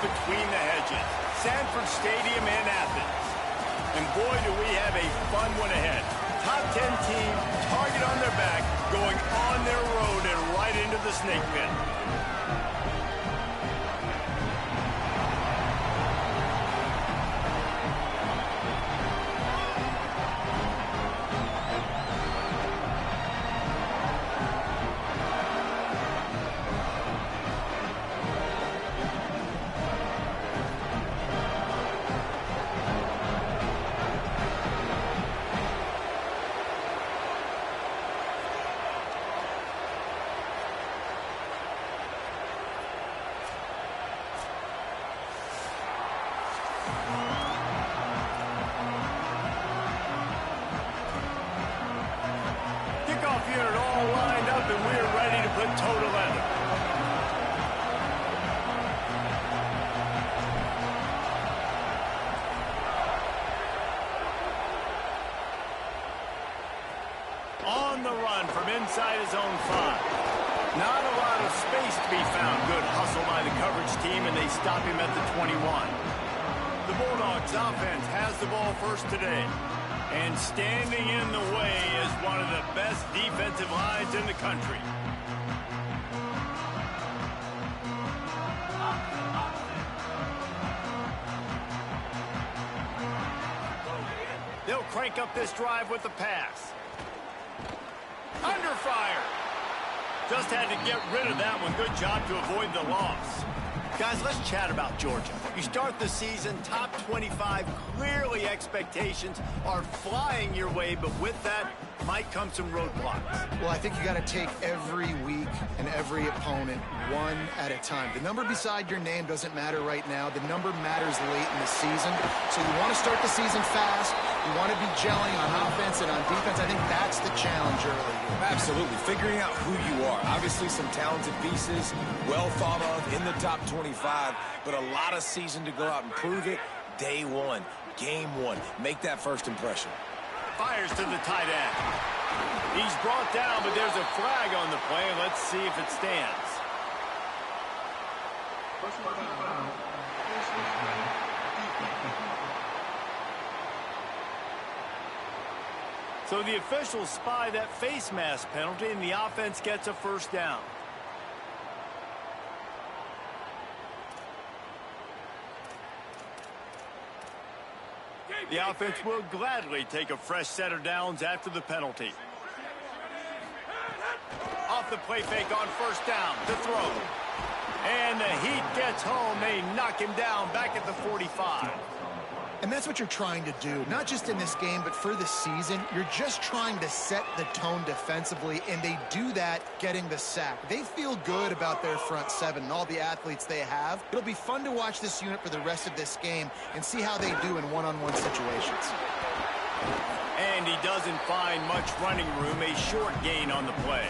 between the hedges. Sanford Stadium in Athens. And boy, do we have a fun one ahead. Top 10 team, target on their back, going on their road and right into the snake pit. Unit all lined up, and we're ready to put toe to leather. On the run from inside his own 5. Not a lot of space to be found. Good hustle by the coverage team, and they stop him at the 21. The Bulldogs offense has the ball first today. And standing in the way is one of the best defensive lines in the country. They'll crank up this drive with the pass. Under fire. Just had to get rid of that one. Good job to avoid the loss. Guys, let's chat about Georgia. You start the season top 25. Clearly expectations are flying your way, but with that might come some roadblocks. Well, I think you got to take every week and every opponent one at a time. The number beside your name doesn't matter right now. The number matters late in the season. So you want to start the season fast. You want to be gelling on offense and on defense. I think that's the challenge early here. Absolutely. Figuring out who you are. Obviously some talented pieces, well thought of in the top 25, but a lot of season to go out and prove it. Day one, game one. Make that first impression. Fires to the tight end. He's brought down, but there's a flag on the play. Let's see if it stands. So the officials spy that face mask penalty, and the offense gets a first down. The offense will gladly take a fresh set of downs after the penalty. Off the play fake on first down to throw. And the Heat gets home. They knock him down back at the 45. And that's what you're trying to do, not just in this game, but for the season. You're just trying to set the tone defensively, and they do that getting the sack. They feel good about their front seven and all the athletes they have. It'll be fun to watch this unit for the rest of this game and see how they do in one-on-one situations. And he doesn't find much running room, a short gain on the play.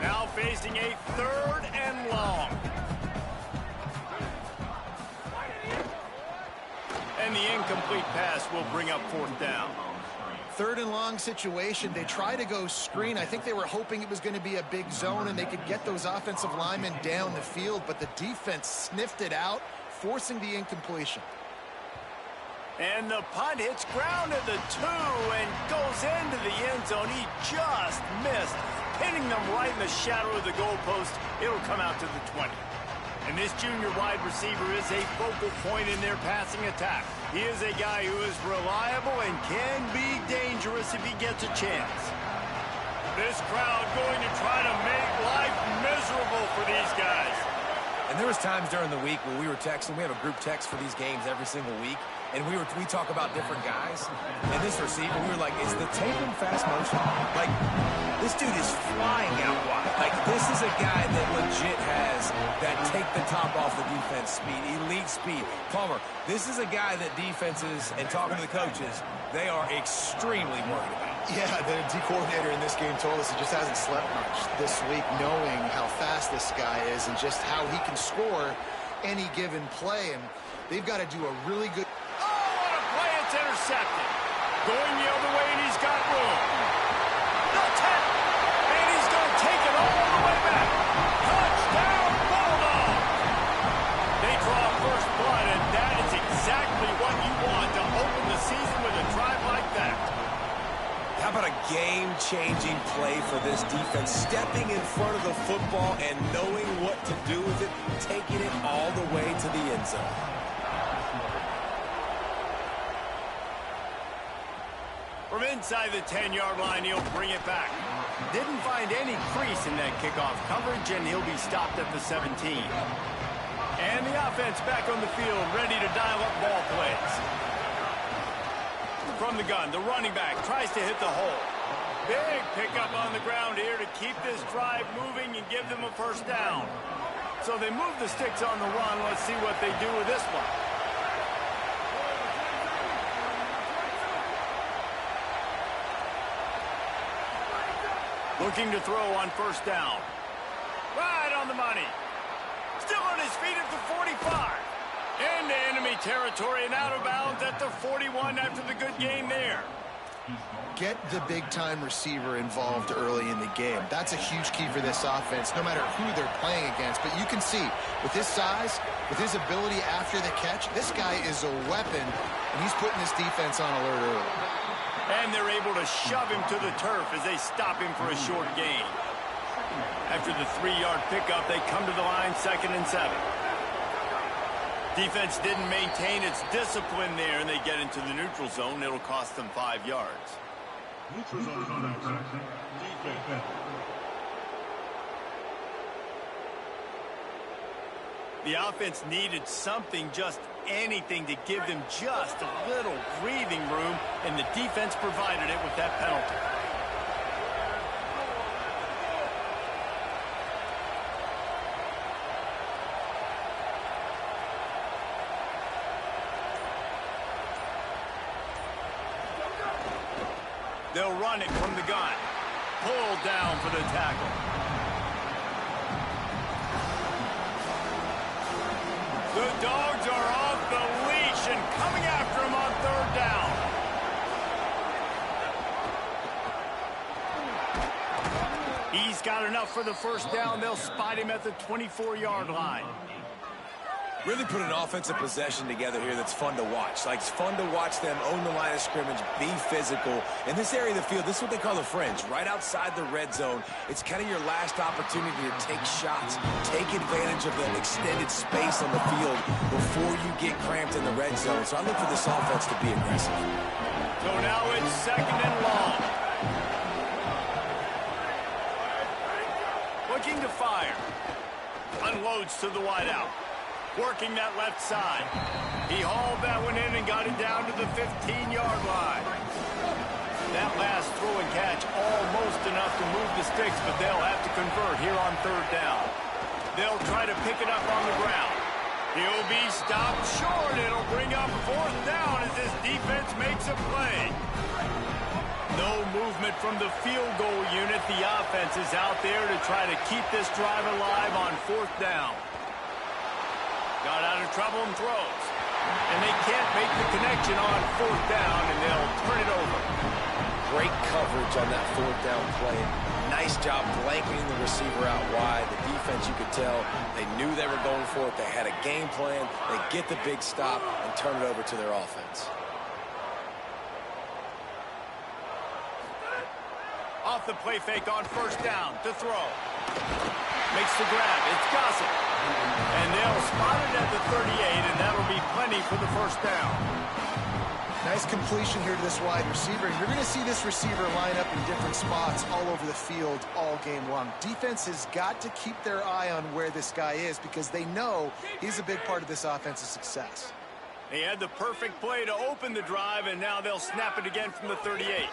Now facing a 3rd and long. And the incomplete pass will bring up 4th down. 3rd and long situation. They try to go screen. I think they were hoping it was going to be a big zone and they could get those offensive linemen down the field, but the defense sniffed it out, forcing the incompletion. And the punt hits ground at the 2 and goes into the end zone. He just missed, pinning them right in the shadow of the goalpost. It'll come out to the 20. And this junior wide receiver is a focal point in their passing attack. He is a guy who is reliable and can be dangerous if he gets a chance. This crowd going to try to make life miserable for these guys. And there was times during the week where we were texting. We have a group text for these games every single week. And we talk about different guys. And this receiver, we were like, is the tape in fast motion? Like, this dude is flying out wide. Like, this is a guy that legit has that take the top off the defense speed, elite speed. Palmer, this is a guy that defenses, and talking to the coaches, they are extremely worried about. Yeah, the D coordinator in this game told us he just hasn't slept much this week, knowing how fast this guy is and just how he can score any given play. And they've got to do a really good... It's intercepted. Going the other way, and he's got room. The 10. And he's going to take it all the way back. Touchdown, Bulldogs. for this defense, stepping in front of the football and knowing what to do with it, taking it all the way to the end zone. From inside the 10-yard line, he'll bring it back. Didn't find any crease in that kickoff coverage, and he'll be stopped at the 17. And the offense back on the field, ready to dial up ball plays. From the gun, the running back tries to hit the hole. Big pickup on the ground here to keep this drive moving and give them a first down. So they move the sticks on the run. Let's see what they do with this one. Looking to throw on first down. Right on the money. Still on his feet at the 45. Into enemy territory and out of bounds at the 41 after the good game there. Get the big-time receiver involved early in the game. That's a huge key for this offense, no matter who they're playing against. But you can see, with his size, with his ability after the catch, this guy is a weapon, and he's putting this defense on alert early. And they're able to shove him to the turf as they stop him for a short gain. After the 3-yard pickup, they come to the line, 2nd and 7. Defense didn't maintain its discipline there, and they get into the neutral zone. It'll cost them 5 yards. Neutral zone defense. The offense needed something, just anything, to give them just a little breathing room, and the defense provided it with that penalty. They'll run it from the gun. Pulled down for the tackle. The Dogs are off the leash and coming after him on 3rd down. He's got enough for the first down. They'll spot him at the 24-yard line. Really put an offensive possession together here that's fun to watch. Like, it's fun to watch them own the line of scrimmage, be physical. In this area of the field, this is what they call the fringe, right outside the red zone. It's kind of your last opportunity to take shots, take advantage of the extended space on the field before you get cramped in the red zone. So I look for this offense to be aggressive. So now it's 2nd and long. Looking to fire. Unloads to the wideout. Working that left side. He hauled that one in and got it down to the 15-yard line. That last throw and catch almost enough to move the sticks, but they'll have to convert here on 3rd down. They'll try to pick it up on the ground. He'll be stopped short. It'll bring up 4th down as this defense makes a play. No movement from the field goal unit. The offense is out there to try to keep this drive alive on 4th down. Got out of trouble and throws. And they can't make the connection on 4th down, and they'll turn it over. Great coverage on that 4th down play. Nice job blanketing the receiver out wide. The defense, you could tell, they knew they were going for it. They had a game plan. They get the big stop and turn it over to their offense. Off the play fake on 1st down to throw. Makes the grab. It's Gossett. And they'll spot it at the 38, and that'll be plenty for the 1st down. Nice completion here to this wide receiver. You're going to see this receiver line up in different spots all over the field all game long. Defense has got to keep their eye on where this guy is because they know he's a big part of this offense's success. They had the perfect play to open the drive, and now they'll snap it again from the 38.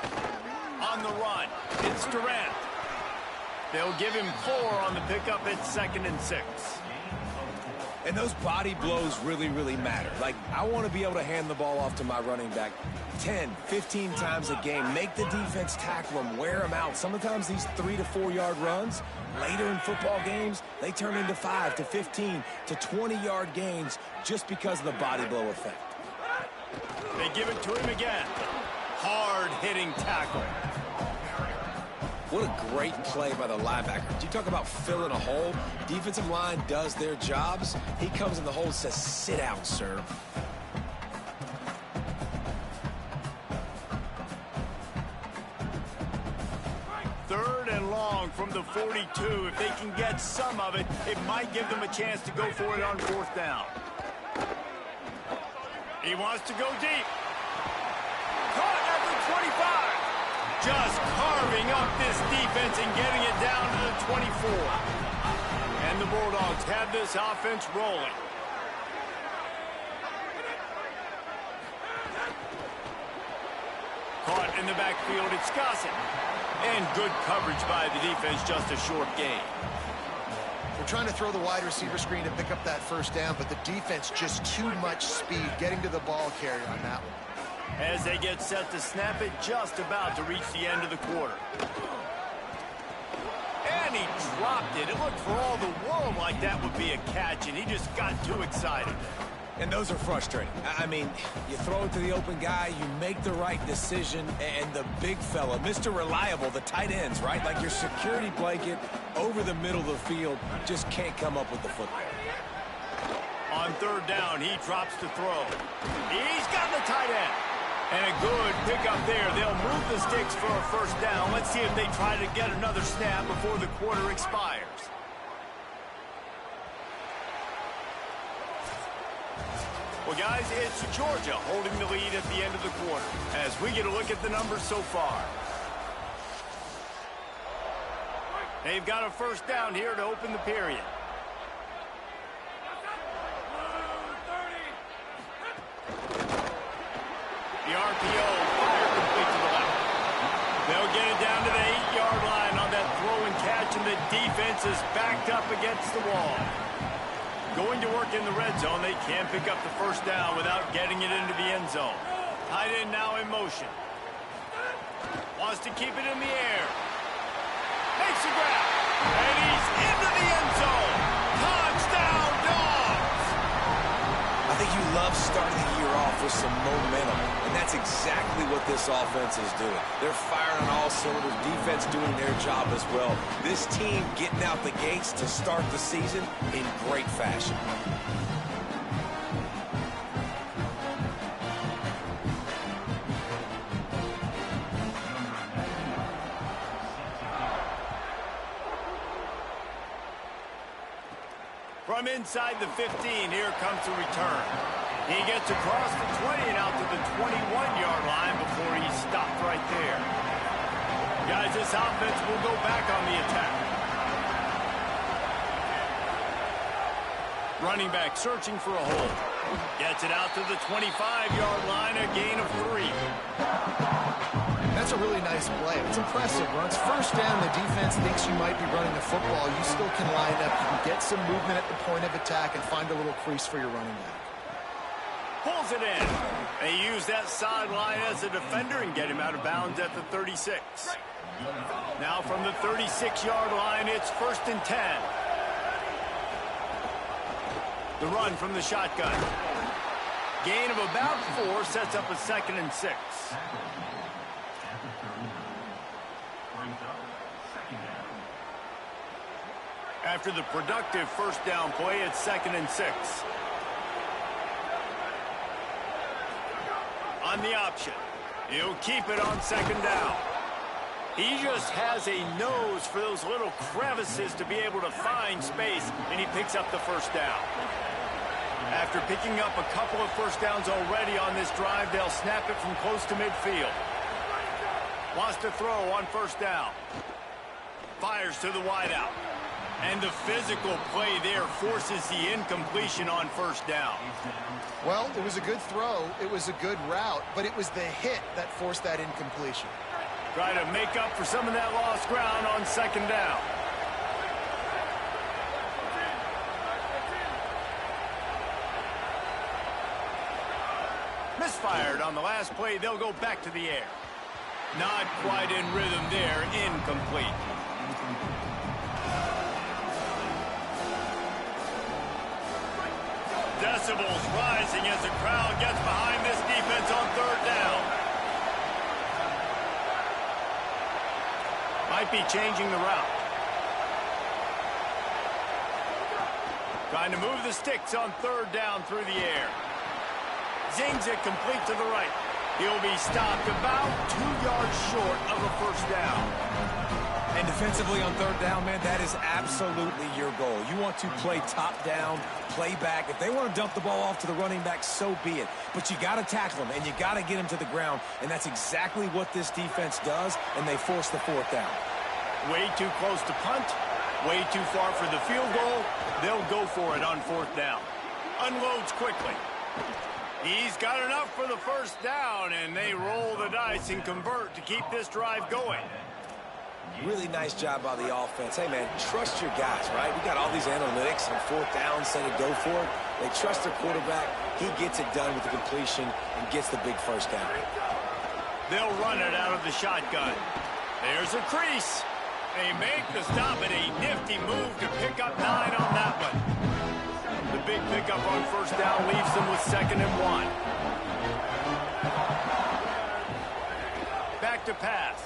On the run, it's Durant. They'll give him 4 on the pickup. It's 2nd and 6. And those body blows really, really matter. Like, I want to be able to hand the ball off to my running back 10, 15 times a game. Make the defense tackle him, wear him out. Sometimes these 3 to 4 yard runs, later in football games, they turn into 5 to 15 to 20-yard gains just because of the body blow effect. They give it to him again. Hard-hitting tackle. What a great play by the linebacker. You talk about filling a hole. Defensive line does their jobs. He comes in the hole and says, sit down, sir. Third and from the 42. If they can get some of it, it might give them a chance to go for it on 4th down. He wants to go deep. Caught at the 25. Just carving up this defense and getting it down to the 24. And the Bulldogs have this offense rolling. Caught in the backfield, it's Gossett. And good coverage by the defense, just a short gain. They're trying to throw the wide receiver screen to pick up that 1st down, but the defense just too much speed getting to the ball carrier on that one. As they get set to snap it, just about to reach the end of the quarter. And he dropped it. It looked for all the world like that would be a catch, and he just got too excited. And those are frustrating. I mean, you throw it to the open guy, you make the right decision, and the big fella, Mr. Reliable, the tight ends, right? Like your security blanket over the middle of the field, just can't come up with the football. On 3rd down, he drops to throw. He's got the tight end. And a good pickup there. They'll move the sticks for a 1st down. Let's see if they try to get another snap before the quarter expires. Well, guys, it's Georgia holding the lead at the end of the quarter as we get a look at the numbers so far. They've got a 1st down here to open the period. The RPO fire complete to the left. They'll get it down to the 8-yard line on that throw and catch, and the defense is backed up against the wall. Going to work in the red zone, they can't pick up the 1st down without getting it into the end zone. Tight end now in motion. Wants to keep it in the air. Makes a grab. And he's into the end zone. Touchdown, Dogs! I think you love starting the year off with some momentum, and that's exactly what this offense is doing. They're firing on all cylinders, defense doing their job as well. This team getting out the gates to start the season in great fashion. From inside the 15, here comes the return. He gets across the 20 and out to the 21-yard line before he's stopped right there. Guys, this offense will go back on the attack. Running back searching for a hole. Gets it out to the 25-yard line, a gain of 3. That's a really nice play. It's impressive. When it's 1st down, the defense thinks you might be running the football. You still can line up. You can get some movement at the point of attack and find a little crease for your running back. Pulls it in. They use that sideline as a defender and get him out of bounds at the 36. Now from the 36-yard line, it's 1st and 10. The run from the shotgun. Gain of about 4 sets up a 2nd and 6. After the productive 1st down play, it's 2nd and 6. On the option. He'll keep it on 2nd down. He just has a nose for those little crevices to be able to find space, and he picks up the 1st down. After picking up a couple of 1st downs already on this drive, they'll snap it from close to midfield. Wants to throw on 1st down. Fires to the wideout. And the physical play there forces the incompletion on 1st down. Well, it was a good throw. It was a good route, but it was the hit that forced that incompletion. Try to make up for some of that lost ground on 2nd down. Misfired on the last play. They'll go back to the air. Not quite in rhythm there. Incomplete. Decibels rising as the crowd gets behind this defense on 3rd down. Might be changing the route. Trying to move the sticks on 3rd down through the air. Zings it complete to the right. He'll be stopped about 2 yards short of a first down. And defensively on third down, man, that is absolutely your goal. You want to play top down, play back. If they want to dump the ball off to the running back, so be it. But you got to tackle them, and you got to get them to the ground. And that's exactly what this defense does, and they force the fourth down. Way too close to punt, way too far for the field goal. They'll go for it on fourth down. Unloads quickly. He's got enough for the first down, and they roll the dice and convert to keep this drive going. Really nice job by the offense. Hey, man, trust your guys, right? We got all these analytics and fourth down, say to go for it. They trust their quarterback. He gets it done with the completion and gets the big first down. They'll run it out of the shotgun. There's a crease. They make the stop, and a nifty move to pick up 9 on that one. The big pickup on first down leaves them with 2nd and 1. Back to pass.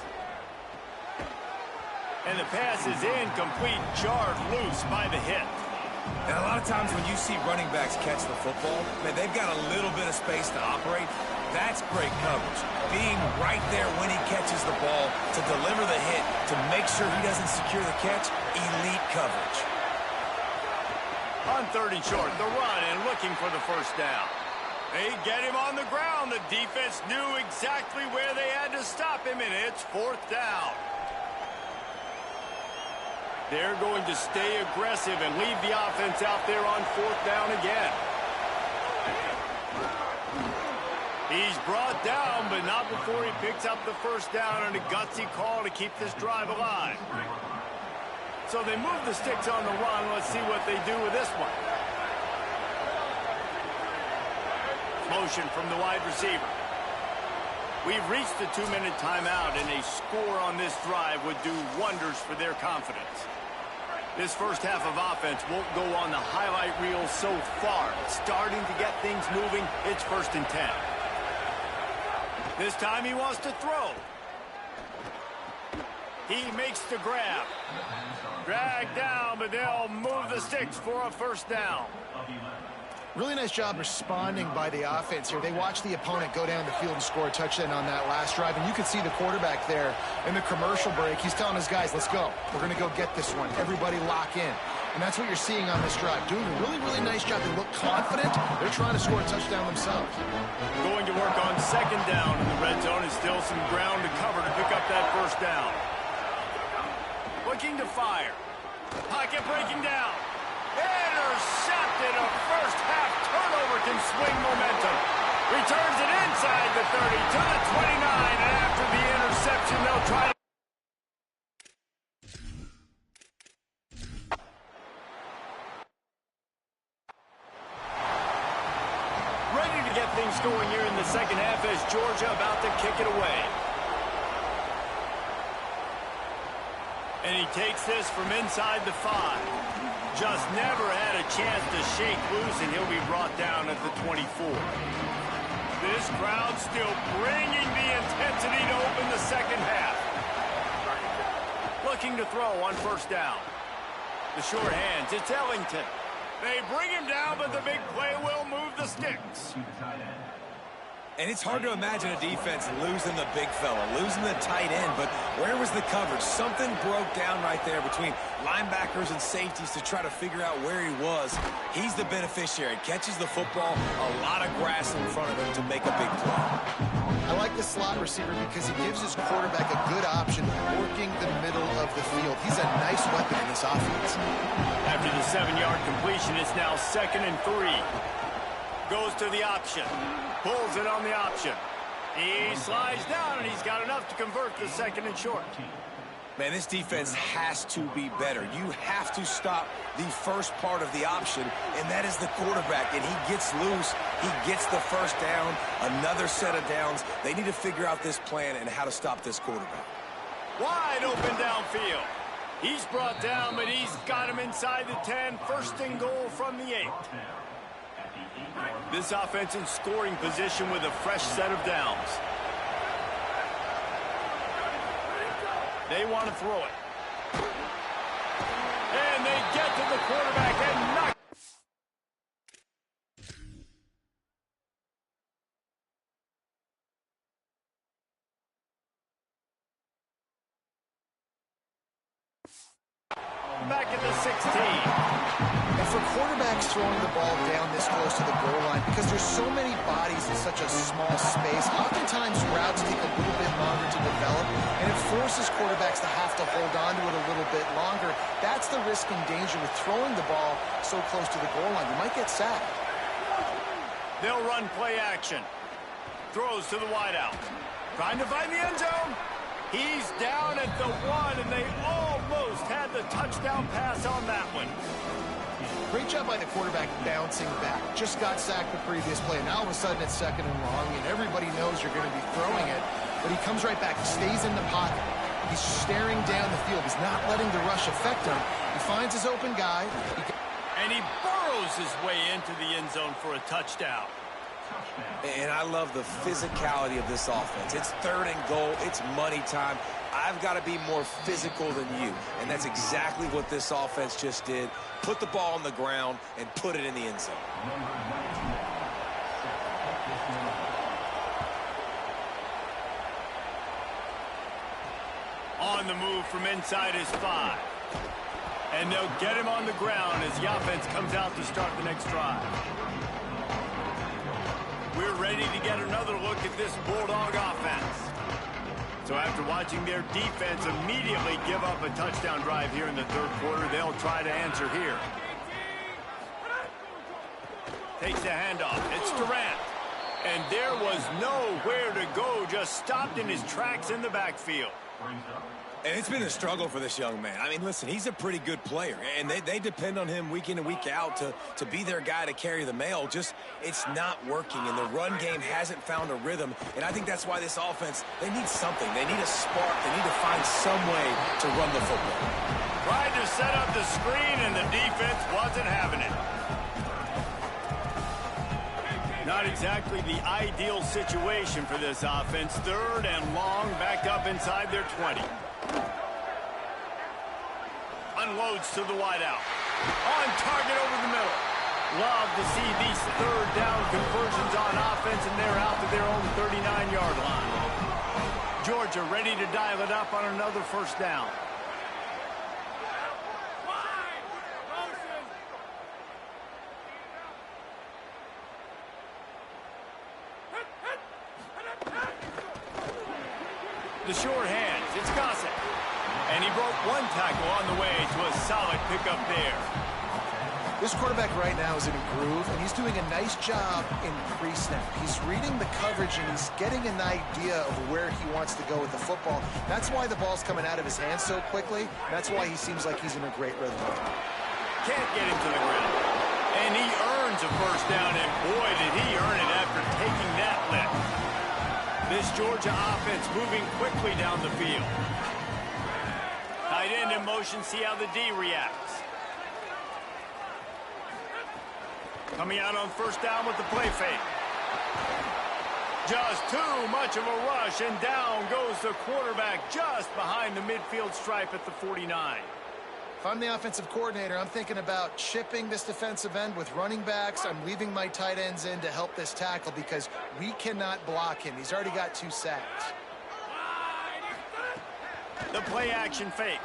And the pass is incomplete, jarred loose by the hit. And a lot of times when you see running backs catch the football, man, they've got a little bit of space to operate. That's great coverage. Being right there when he catches the ball to deliver the hit, to make sure he doesn't secure the catch, elite coverage. On 3rd and short, the run and looking for the first down. They get him on the ground. The defense knew exactly where they had to stop him, and it's 4th down. They're going to stay aggressive and leave the offense out there on 4th down again. He's brought down, but not before he picks up the first down and a gutsy call to keep this drive alive. So they move the sticks on the run. Let's see what they do with this one. Motion from the wide receiver. We've reached the 2-minute timeout, and a score on this drive would do wonders for their confidence. This first half of offense won't go on the highlight reel so far. Starting to get things moving. It's 1st and 10. This time he wants to throw. He makes the grab. Drag down, but they'll move the sticks for a first down. Really nice job responding by the offense here. They watched the opponent go down the field and score a touchdown on that last drive, and you could see the quarterback there in the commercial break. He's telling his guys, let's go. We're going to go get this one. Everybody lock in. And that's what you're seeing on this drive. Doing a really, really nice job. They look confident. They're trying to score a touchdown themselves. Going to work on 2nd down in the red zone. Is still some ground to cover to pick up that first down. Looking to fire. Pocket breaking down. Intercepted. A first-half turnover can swing momentum. Returns it inside the 30 to the 29, and after the interception, they'll try to... Ready to get things going here in the second half as Georgia about to kick it away. And he takes this from inside the 5. Just never had a chance to shake loose, and he'll be brought down at the 24. This crowd still bringing the intensity to open the second half. Looking to throw on first down. The short hands, it's Ellington. They bring him down, but the big play will move the sticks. And it's hard to imagine a defense losing the big fella, losing the tight end, but where was the coverage? Something broke down right there between linebackers and safeties to try to figure out where he was. He's the beneficiary. Catches the football, a lot of grass in front of him to make a big play. I like the slot receiver because he gives his quarterback a good option working the middle of the field. He's a nice weapon in this offense. After the 7-yard completion, it's now 2nd and 3. Goes to the option. Pulls it on the option. He slides down, and he's got enough to convert the 2nd and short. Man, this defense has to be better. You have to stop the first part of the option, and that is the quarterback. And he gets loose. He gets the first down, another set of downs. They need to figure out this plan and how to stop this quarterback. Wide open downfield. He's brought down, but he's got him inside the 10. 1st and goal from the 8. This offense in scoring position with a fresh set of downs. They want to throw it. And they get to the quarterback and knock. 16. And for quarterbacks throwing the ball down this close to the goal line, because there's so many bodies in such a small space, oftentimes routes take a little bit longer to develop, and it forces quarterbacks to have to hold on to it a little bit longer. That's the risk and danger with throwing the ball so close to the goal line. You might get sacked. They'll run play action. Throws to the wideout. Trying to find the end zone. He's down at the 1, and they almost had the touchdown pass on that one. Great job by the quarterback bouncing back. Just got sacked the previous play. Now all of a sudden it's 2nd and long, and everybody knows you're going to be throwing it. But he comes right back, stays in the pocket. He's staring down the field. He's not letting the rush affect him. He finds his open guy. And he burrows his way into the end zone for a touchdown. And I love the physicality of this offense. It's 3rd and goal. It's money time. I've got to be more physical than you. And that's exactly what this offense just did. Put the ball on the ground and put it in the end zone. On the move from inside his 5. And they'll get him on the ground as the offense comes out to start the next drive. We're ready to get another look at this Bulldog offense. So after watching their defense immediately give up a touchdown drive here in the 3rd quarter, they'll try to answer here. Takes the handoff. It's Durant. And there was nowhere to go, just stopped in his tracks in the backfield. And it's been a struggle for this young man. I mean, listen, he's a pretty good player, and they depend on him week in and week out to be their guy to carry the mail. Just, it's not working, and the run game hasn't found a rhythm, and I think that's why this offense, they need something. They need a spark. They need to find some way to run the football. Tried to set up the screen, and the defense wasn't having it. Not exactly the ideal situation for this offense. 3rd and long, back up inside their 20. Unloads to the wideout. On target over the middle. Love to see these 3rd down conversions on offense, and they're out to their own 39-yard line. Georgia ready to dial it up on another 1st down. The short hands, it's Gossett. And he broke 1 tackle on the way to a solid pickup there. This quarterback right now is in a groove, and he's doing a nice job in pre-snap. He's reading the coverage, and he's getting an idea of where he wants to go with the football. That's why the ball's coming out of his hands so quickly. That's why he seems like he's in a great rhythm. Can't get him to the ground. And he earns a 1st down, and boy, did he earn it after taking that lift. This Georgia offense moving quickly down the field. Tight end in motion, see how the D reacts. Coming out on 1st down with the play fake. Just too much of a rush, and down goes the quarterback just behind the midfield stripe at the 49. If I'm the offensive coordinator, I'm thinking about chipping this defensive end with running backs. I'm leaving my tight ends in to help this tackle because we cannot block him. He's already got 2 sacks. The play action fake.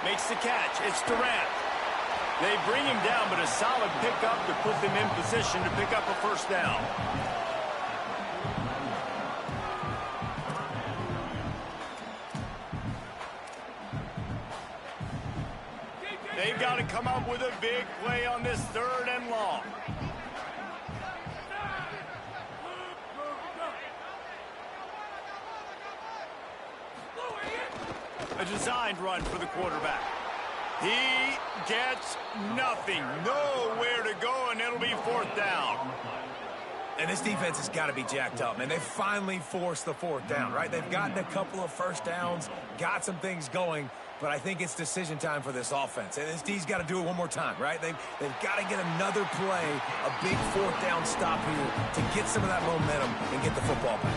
Makes the catch. It's Durant. They bring him down, but a solid pickup to put them in position to pick up a 1st down. They've got to come up with a big play on this 3rd and long. A designed run for the quarterback. He gets nothing. Nowhere to go, and it'll be 4th down. And this defense has got to be jacked up, man. They finally forced the 4th down, right? They've gotten a couple of 1st downs, got some things going, but I think it's decision time for this offense. And this D's got to do it one more time, right? They've got to get another play, a big 4th down stop here to get some of that momentum and get the football back.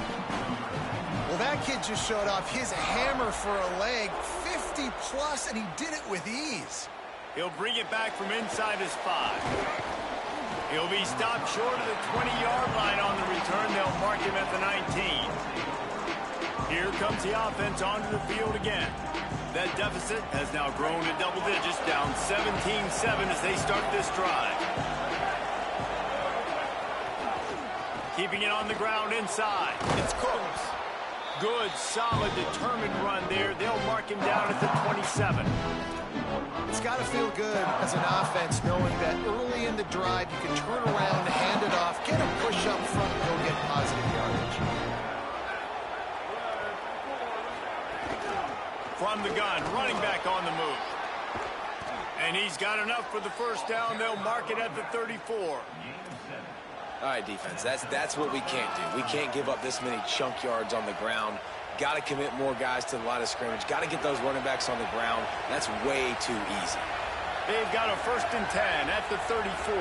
Well, that kid just showed off his hammer for a leg, 50-plus, and he did it with ease. He'll bring it back from inside his 5. He'll be stopped short of the 20-yard line on the return. They'll mark him at the 19. Here comes the offense onto the field again. That deficit has now grown to double digits, down 17-7 as they start this drive. Keeping it on the ground inside. It's Cooks. Good, solid, determined run there. They'll mark him down at the 27. It's got to feel good as an offense knowing that early in the drive you can turn around, hand it off, get a push up front, and go get positive yardage. From the gun, running back on the move. And he's got enough for the first down. They'll mark it at the 34. All right, defense, that's what we can't do. We can't give up this many chunk yards on the ground. Got to commit more guys to the line of scrimmage. Got to get those running backs on the ground. That's way too easy. They've got a 1st and 10 at the 34.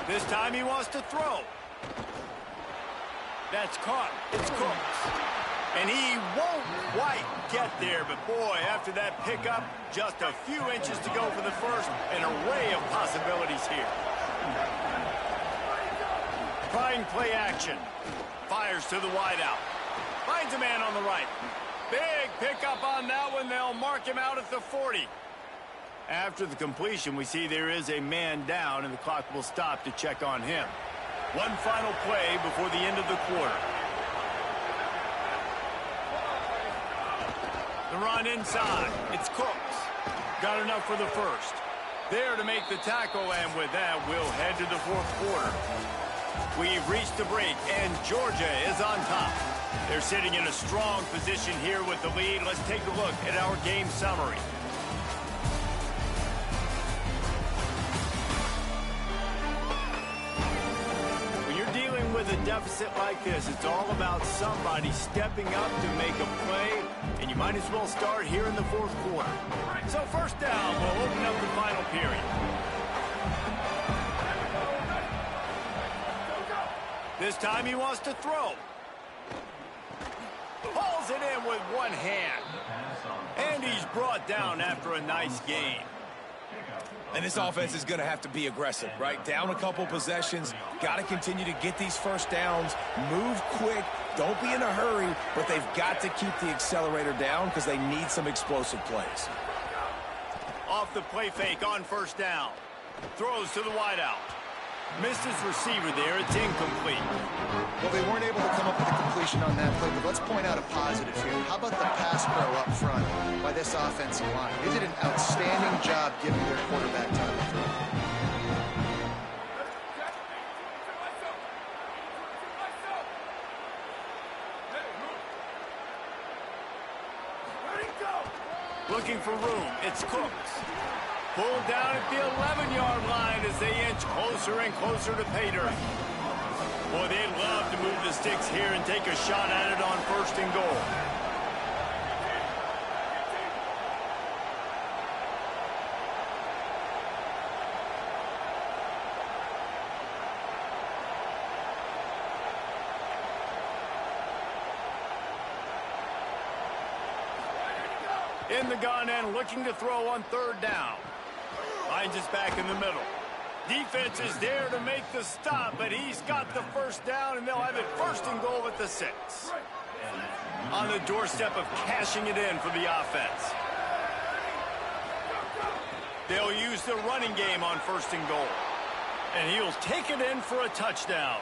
This time he wants to throw. That's caught. It's Cooks. And he won't quite get there, but boy, after that pickup, just a few inches to go for the first. An array of possibilities here. Trying play action. Fires to the wideout. Finds a man on the right. Big pickup on that one. They'll mark him out at the 40. After the completion, we see there is a man down, and the clock will stop to check on him. One final play before the end of the quarter. The run inside. It's Cooks. Got enough for the first. There to make the tackle, and with that, we'll head to the 4th quarter. We've reached the break, and Georgia is on top. They're sitting in a strong position here with the lead. Let's take a look at our game summary. With a deficit like this, it's all about somebody stepping up to make a play, and you might as well start here in the 4th quarter. So first down, we'll open up the final period. This time he wants to throw. Pulls it in with one hand. And he's brought down after a nice gain. And this offense is going to have to be aggressive, right? Down a couple possessions. Got to continue to get these first downs. Move quick. Don't be in a hurry. But they've got to keep the accelerator down because they need some explosive plays. Off the play fake on first down. Throws to the wideout. Missed his receiver there. It's incomplete. Well, they weren't able to come up with a completion on that play, but let's point out a positive here. How about the pass pro up front by this offensive line? They did an outstanding job giving their quarterback time to throw. Looking for room. It's Cooks. Pulled down at the 11-yard line as they inch closer and closer to pay dirt. Boy, they'd love to move the sticks here and take a shot at it on 1st and goal. In the gun and looking to throw on 3rd down. Finds us back in the middle. Defense is there to make the stop, but he's got the first down, and they'll have it 1st and goal at the 6. On the doorstep of cashing it in for the offense. They'll use the running game on 1st and goal. And he'll take it in for a touchdown.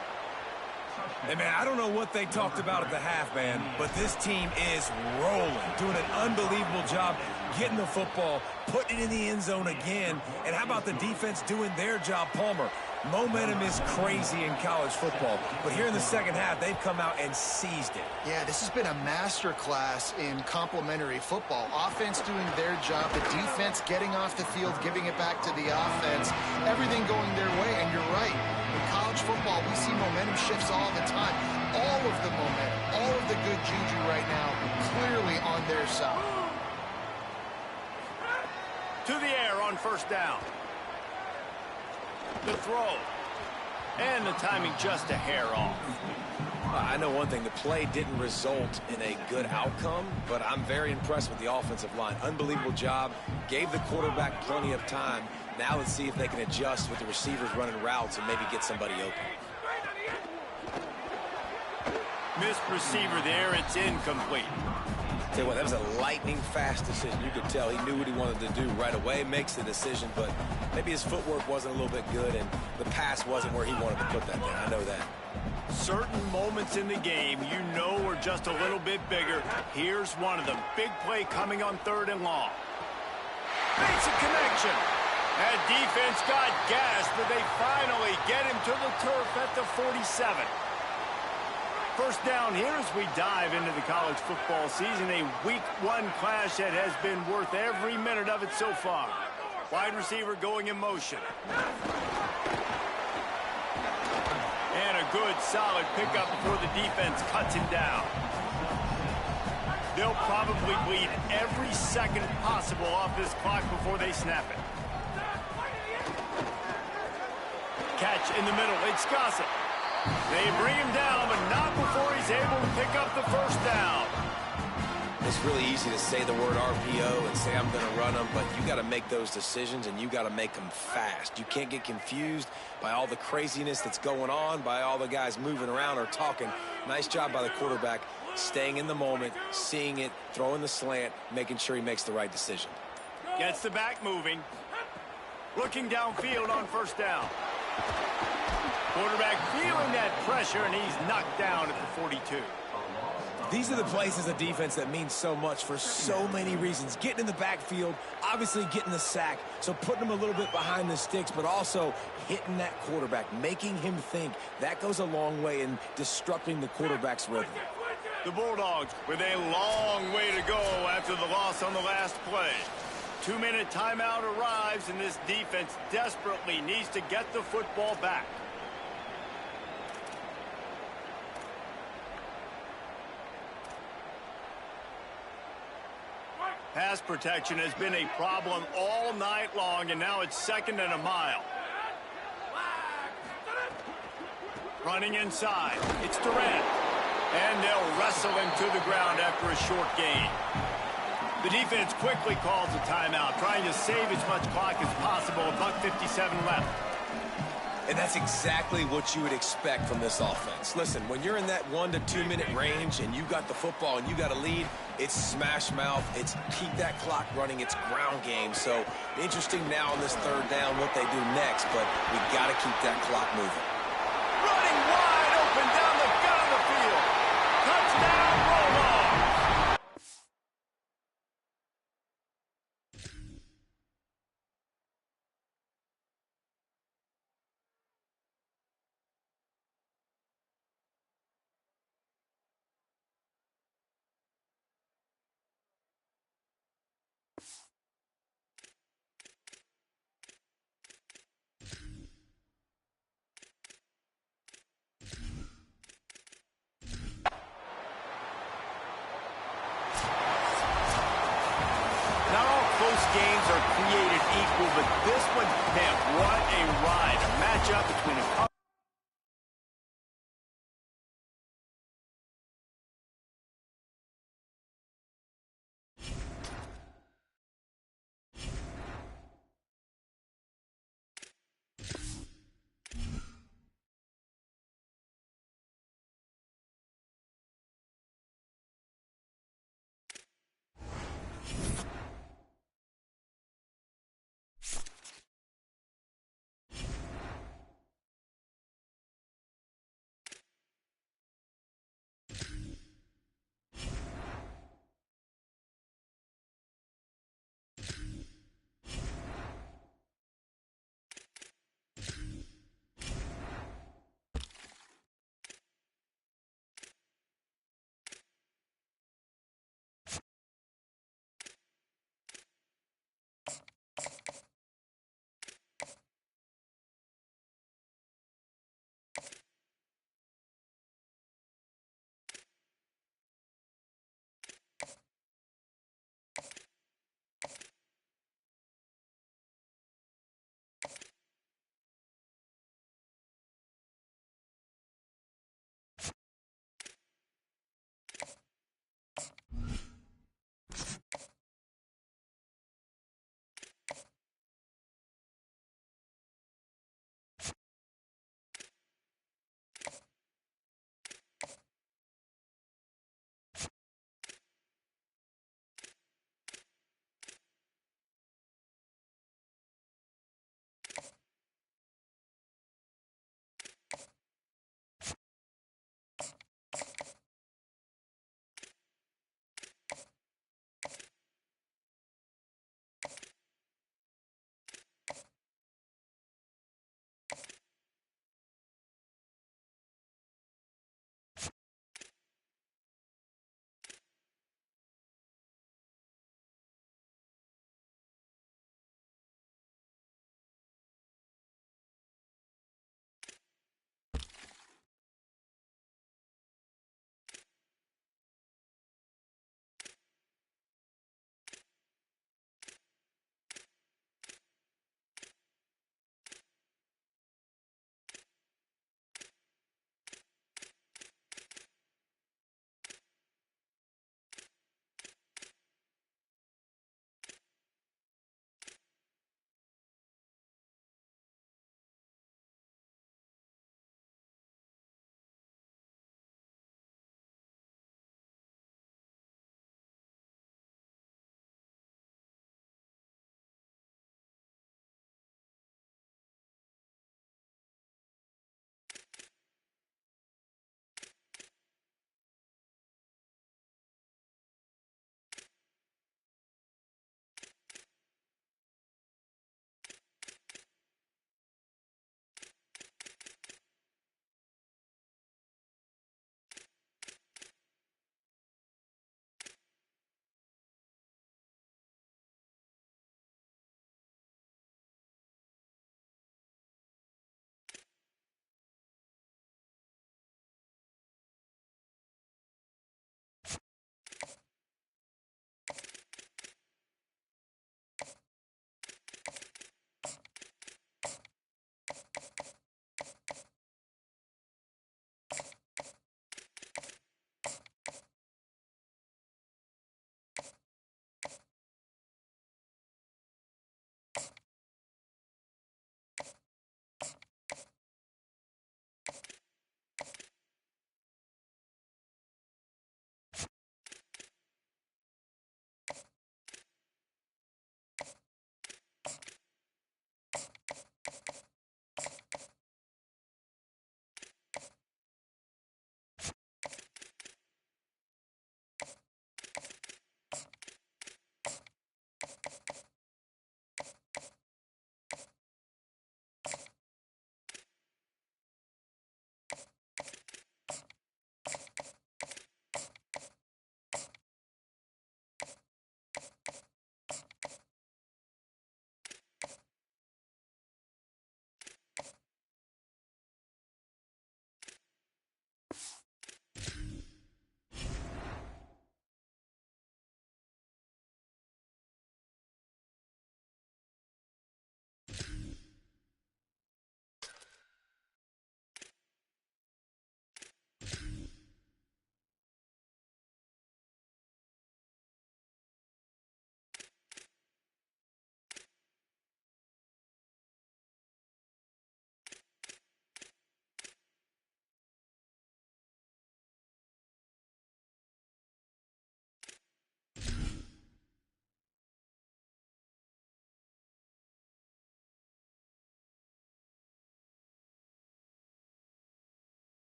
Hey, man, I don't know what they talked about at the half, man, but this team is rolling, doing an unbelievable job getting the football, putting it in the end zone again. And how about the defense doing their job, Palmer? Momentum is crazy in college football, but here in the second half, they've come out and seized it. Yeah, this has been a master class in complementary football. Offense doing their job, the defense getting off the field, giving it back to the offense, everything going their way, and you're right. In college football, we see momentum shifts all the time. All of the momentum, all of the good juju right now, clearly on their side. To the air on 1st down. The throw. And the timing just a hair off. I know one thing, the play didn't result in a good outcome, but I'm very impressed with the offensive line. Unbelievable job. Gave the quarterback plenty of time. Now let's see if they can adjust with the receivers running routes and maybe get somebody open. Missed receiver there. It's incomplete. Tell you what, that was a lightning-fast decision. You could tell he knew what he wanted to do right away, makes the decision, but maybe his footwork wasn't a little bit good, and the pass wasn't where he wanted to put that there. I know that. Certain moments in the game you know are just a little bit bigger. Here's one of them. Big play coming on 3rd and long. Makes a connection. That defense got gassed, but they finally get him to the turf at the 47. First down here as we dive into the college football season. A week 1 clash that has been worth every minute of it so far. Wide receiver going in motion. And a good, solid pickup before the defense cuts him down. They'll probably bleed every second possible off this clock before they snap it. Catch in the middle. It's Gossett. They bring him down, but not before he's able to pick up the first down. It's really easy to say the word RPO and say I'm going to run them, but you got to make those decisions, and you got to make them fast. You can't get confused by all the craziness that's going on, by all the guys moving around or talking. Nice job by the quarterback, staying in the moment, seeing it, throwing the slant, making sure he makes the right decision. Gets the back moving. Looking downfield on first down. Quarterback feeling that pressure, and he's knocked down at the 42. These are the plays as a defense that mean so much for so many reasons. Getting in the backfield, obviously getting the sack, so putting him a little bit behind the sticks, but also hitting that quarterback, making him think. That goes a long way in disrupting the quarterback's rhythm. The Bulldogs with a long way to go after the loss on the last play. 2-minute timeout arrives, and this defense desperately needs to get the football back. Pass protection has been a problem all night long, and now it's 2nd and a mile. Running inside. It's Durant. And they'll wrestle him to the ground after a short gain. The defense quickly calls a timeout, trying to save as much clock as possible. $1:57 left. And that's exactly what you would expect from this offense. Listen, when you're in that 1 to 2 minute range and you got the football and you got a lead, it's smash mouth, it's keep that clock running, it's ground game. So interesting now on this 3rd down what they do next, but we got to keep that clock moving. Running wide open down the gut of the field. Touchdown, Bulldogs. Games are created equal, but this one, man, what a ride. A matchup between a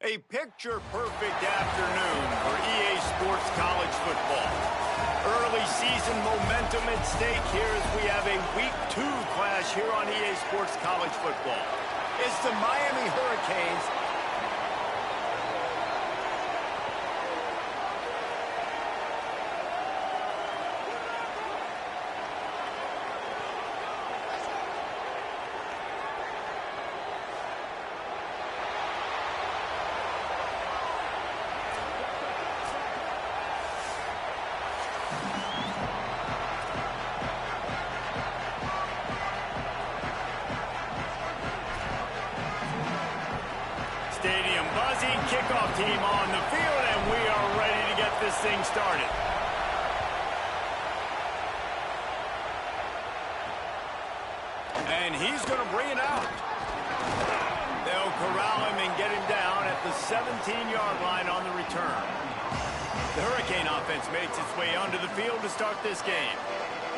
A picture-perfect afternoon for EA Sports College Football. Early season momentum at stake here as we have a Week 2 clash here on EA Sports College Football. It's the Miami Hurricanes. Stadium buzzing, kickoff team on the field, and we are ready to get this thing started. And he's going to bring it out. They'll corral him and get him down at the 17-yard line on the return. The Hurricane offense makes its way onto the field to start this game.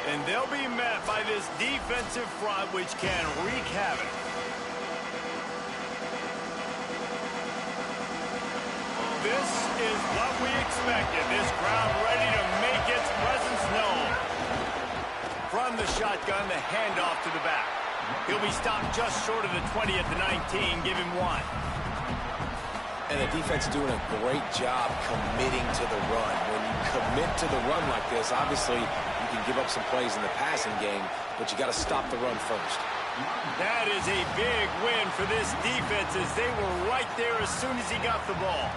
And they'll be met by this defensive front, which can wreak havoc. This is what we expected. This crowd ready to make its presence known. From the shotgun, the handoff to the back. He'll be stopped just short of the 20 at the 19. Give him one. And the defense is doing a great job committing to the run. When you commit to the run like this, obviously you can give up some plays in the passing game, but you got to stop the run first. That is a big win for this defense as they were right there as soon as he got the ball.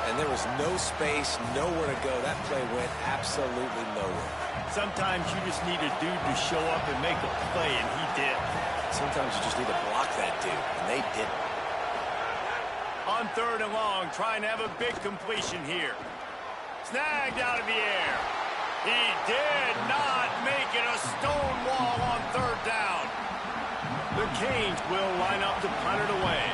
And there was no space, nowhere to go. That play went absolutely nowhere. Sometimes you just need a dude to show up and make a play, and he did. Sometimes you just need to block that dude, and they didn't. On 3rd and long, trying to have a big completion here. Snagged out of the air. He did not make it a stone wall on 3rd down. The Canes will line up to punt it away.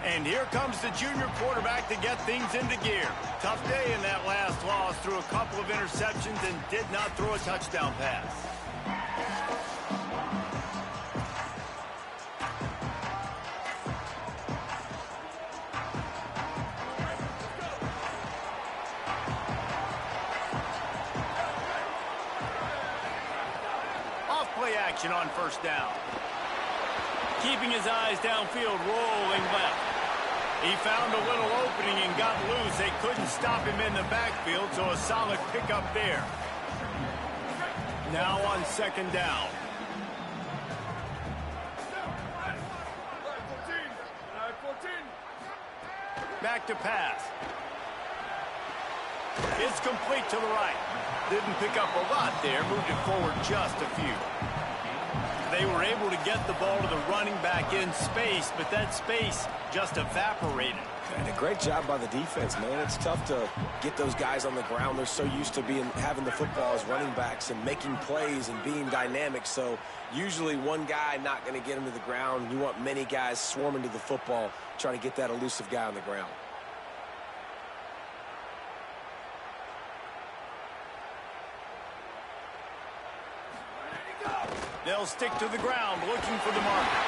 And here comes the junior quarterback to get things into gear. Tough day in that last loss, threw a couple of interceptions and did not throw a touchdown pass. Off-play action on 1st down. Keeping his eyes downfield, rolling left. He found a little opening and got loose. They couldn't stop him in the backfield, so a solid pickup there. Now on 2nd down. Back to pass. It's complete to the right. Didn't pick up a lot there, moved it forward just a few. They were able to get the ball to the running back in space, but that space just evaporated. And a great job by the defense, man. It's tough to get those guys on the ground. They're so used to having the football as running backs and making plays and being dynamic. So usually one guy not going to get him to the ground. You want many guys swarming to the football, trying to get that elusive guy on the ground. They'll stick to the ground, looking for the marker.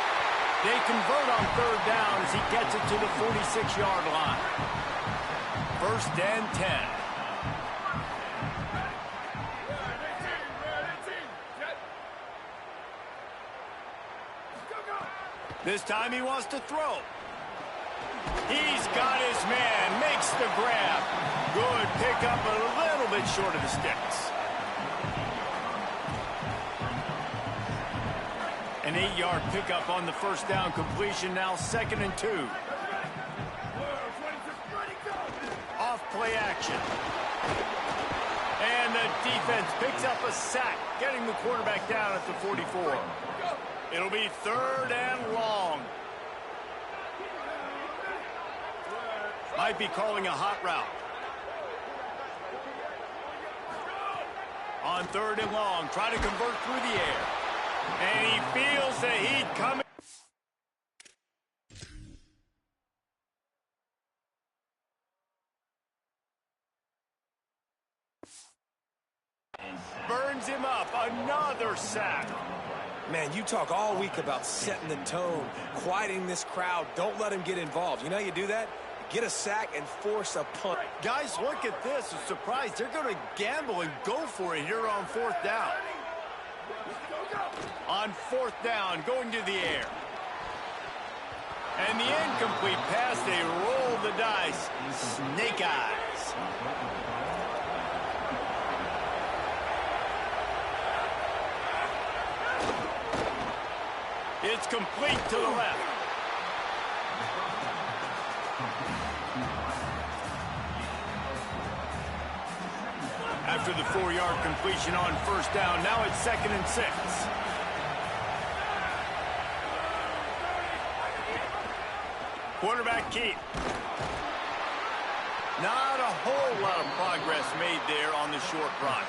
They convert on 3rd down as he gets it to the 46-yard line. 1st and 10. This time he wants to throw. He's got his man, makes the grab. Good pickup, but a little bit short of the sticks. An 8-yard pickup on the 1st down completion, now 2nd and 2. Off-play action. And the defense picks up a sack, getting the quarterback down at the 44. It'll be 3rd and long. Might be calling a hot route. On 3rd and long, try to convert through the air. And he feels the heat coming. turns him up. Another sack. Man, you talk all week about setting the tone, quieting this crowd. Don't let him get involved. You know how you do that? Get a sack and force a punt. Guys, look at this. I'm surprised. They're going to gamble and go for it here on 4th down. On 4th down, going to the air. And the incomplete pass, they roll the dice. Snake eyes. It's complete to the left. After the 4-yard completion on 1st down, now it's 2nd and 6. Quarterback keep. Not a whole lot of progress made there on the short run.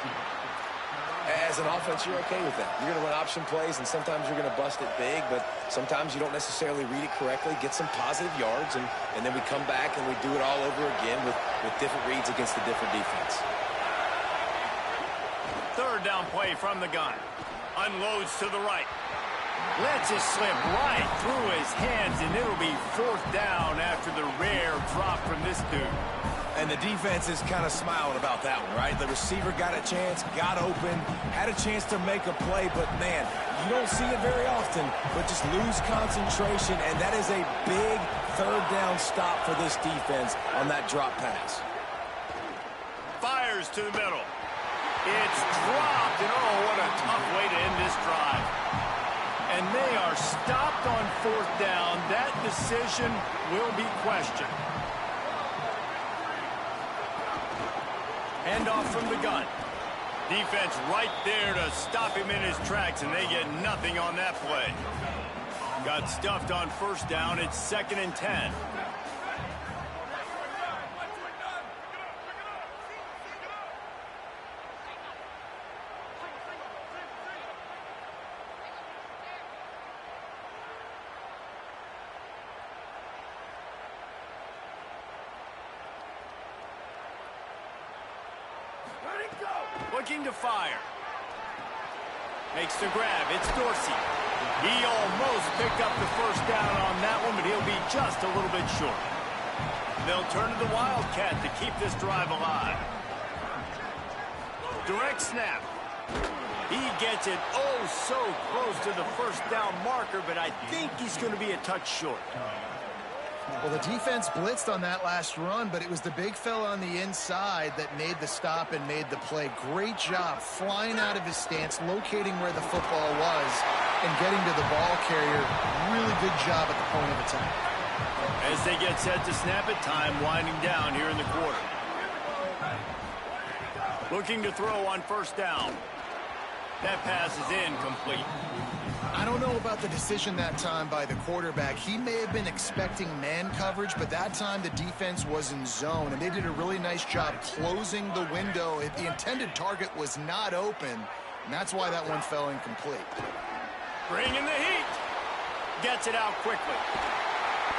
As an offense, you're okay with that. You're going to run option plays, and sometimes you're going to bust it big, but sometimes you don't necessarily read it correctly, get some positive yards, and then we come back and we do it all over again with different reads against a different defense. 3rd down play from the gun. Unloads to the right. Lets it slip right through his hands, and it'll be 4th down after the rare drop from this dude. And the defense is kind of smiling about that one, right? The receiver got a chance, got open, had a chance to make a play, but, man, you don't see it very often, but just lose concentration, and that is a big 3rd down stop for this defense on that drop pass. Fires to the middle. It's dropped, and oh, what a tough way to end this drive. And they are stopped on 4th down. That decision will be questioned. Handoff from the gun. Defense right there to stop him in his tracks, and they get nothing on that play. Got stuffed on 1st down. It's 2nd and 10. Looking to fire. Makes the grab. It's Dorsey. He almost picked up the 1st down on that one, but he'll be just a little bit short. They'll turn to the Wildcat to keep this drive alive. Direct snap. He gets it oh so close to the 1st down marker, but I think he's going to be a touch short. Well, the defense blitzed on that last run, but it was the big fella on the inside that made the stop and made the play. Great job flying out of his stance, locating where the football was, and getting to the ball carrier. Really good job at the point of attack. As they get set to snap it, time winding down here in the quarter. Looking to throw on 1st down. That pass is incomplete. I don't know about the decision that time by the quarterback. He may have been expecting man coverage, but that time the defense was in zone, and they did a really nice job closing the window. The intended target was not open, and that's why that one fell incomplete. Bringing the heat. Gets it out quickly.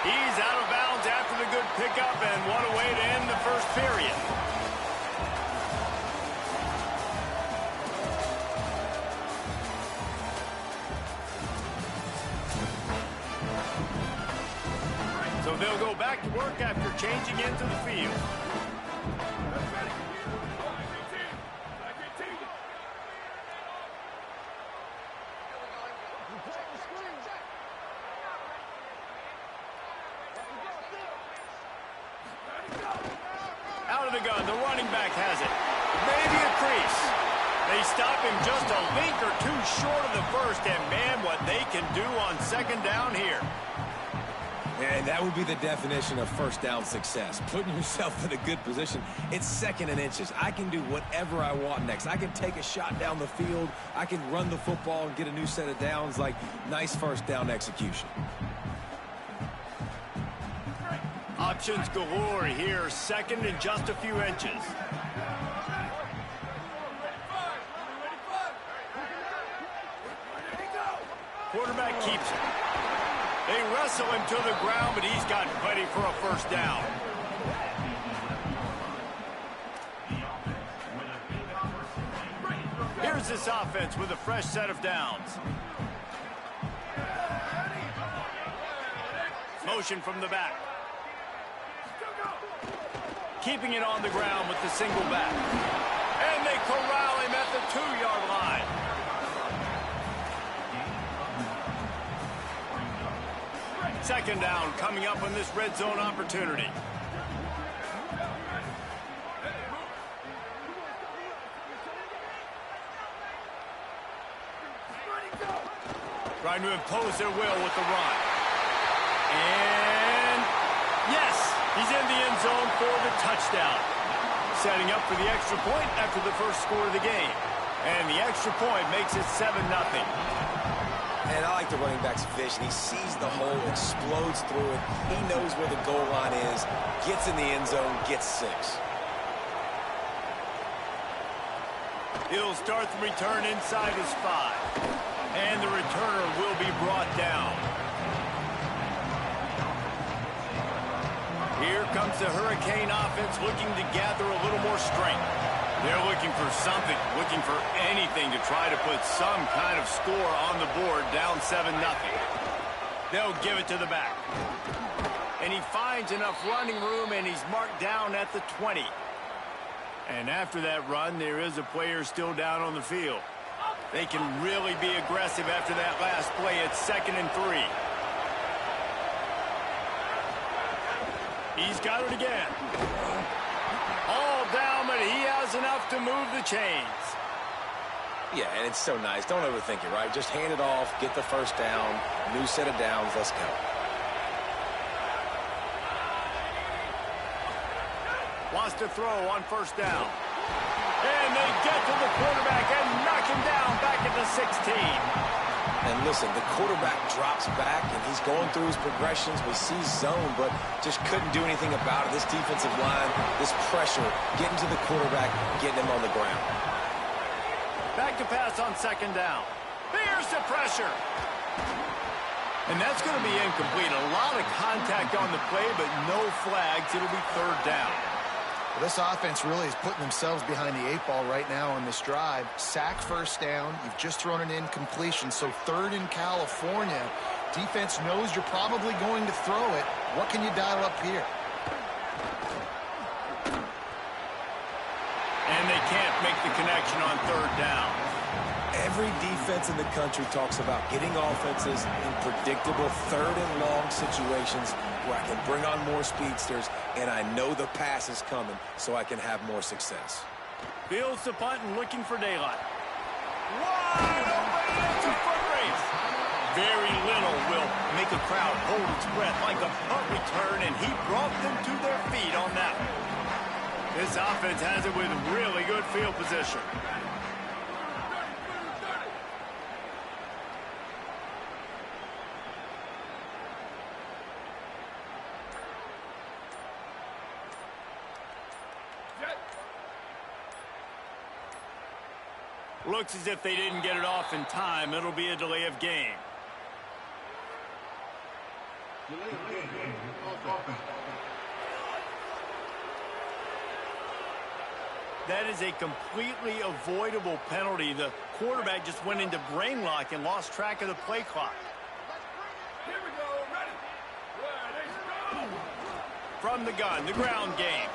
He's out of bounds after the good pickup, and what a way to end the 1st period. So they'll go back to work after changing into the field. Out of the gun, the running back has it. Maybe a crease. They stop him just a link or two short of the 1st, and man, what they can do on 2nd down here. And that would be the definition of 1st down success, putting yourself in a good position. It's 2nd and inches. I can do whatever I want next. I can take a shot down the field. I can run the football and get a new set of downs. Like, nice 1st down execution. Options galore here. 2nd and just a few inches. Quarterback keeps it. They wrestle him to the ground, but he's got plenty for a 1st down. Here's Here's this offense with a fresh set of downs. Motion from the back. Keeping it on the ground with the single back. And they corral him at the 2-yard line. Second down coming up on this red zone opportunity. Trying to impose their will with the run. And yes, he's in the end zone for the touchdown. Setting up for the extra point after the first score of the game. And the extra point makes it 7-0. And I like the running back's vision. He sees the hole, explodes through it. He knows where the goal line is, gets in the end zone, gets 6. He'll start the return inside his 5. And the returner will be brought down. Here comes the Hurricane offense looking to gather a little more strength. They're looking for something, looking for anything to try to put some kind of score on the board, down 7-0. They'll give it to the back. And he finds enough running room, and he's marked down at the 20. And after that run, there is a player still down on the field. They can really be aggressive after that last play. It's 2nd and 3. He's got it again. All down, but he has enough to move the chains. Yeah, and it's so nice. Don't overthink it, right? Just hand it off, get the first down, new set of downs, let's go. Wants to throw on first down. And they get to the quarterback and knock him down back at the 16. And listen, the quarterback drops back, and he's going through his progressions. We see zone, but just couldn't do anything about it. This defensive line, this pressure, getting to the quarterback, getting him on the ground. Back to pass on 2nd down. Here's the pressure. And that's going to be incomplete. A lot of contact on the play, but no flags. It'll be 3rd down. Well, this offense really is putting themselves behind the 8 ball right now on this drive. Sack, first down. You've just thrown an incompletion, so 3rd in California. Defense knows you're probably going to throw it. What can you dial up here? And they can't make the connection on 3rd down. Every defense in the country talks about getting offenses in predictable 3rd and long situations where I can bring on more speedsters and I know the pass is coming so I can have more success. Fields the punt and looking for daylight. Wide open, it's a foot race. Very little will make a crowd hold its breath like a punt return, and he brought them to their feet on that one. This offense has it with really good field position. Looks as if they didn't get it off in time. It'll be a delay of game. That is a completely avoidable penalty. The quarterback just went into brain lock and lost track of the play clock. Here we go, ready, go! From the gun, the ground game.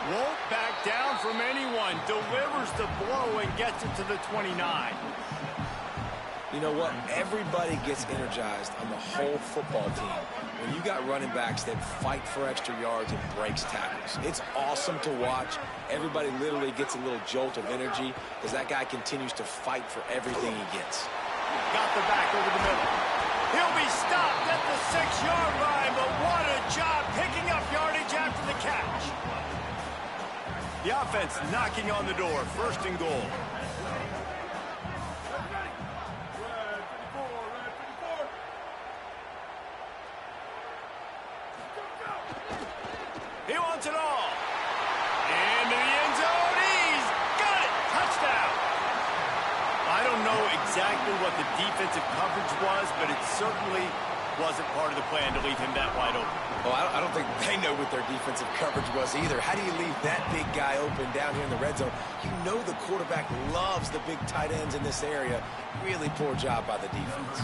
Won't back down from anyone. Delivers the blow and gets it to the 29. You know what? Everybody gets energized on the whole football team when you got running backs that fight for extra yards and breaks tackles. It's awesome to watch. Everybody literally gets a little jolt of energy as that guy continues to fight for everything he gets. Got the back over the middle. He'll be stopped at the 6-yard line, but what a job picking up yardage after the catch. The offense knocking on the door, 1st and goal. He wants it all. Into the end zone. He's got it. Touchdown. I don't know exactly what the defensive coverage was, but it certainly wasn't part of the plan to leave him that wide open. Well, I don't think they know what their defensive coverage was either. How do you leave that big guy open down here in the red zone? You know the quarterback loves the big tight ends in this area. Really poor job by the defense.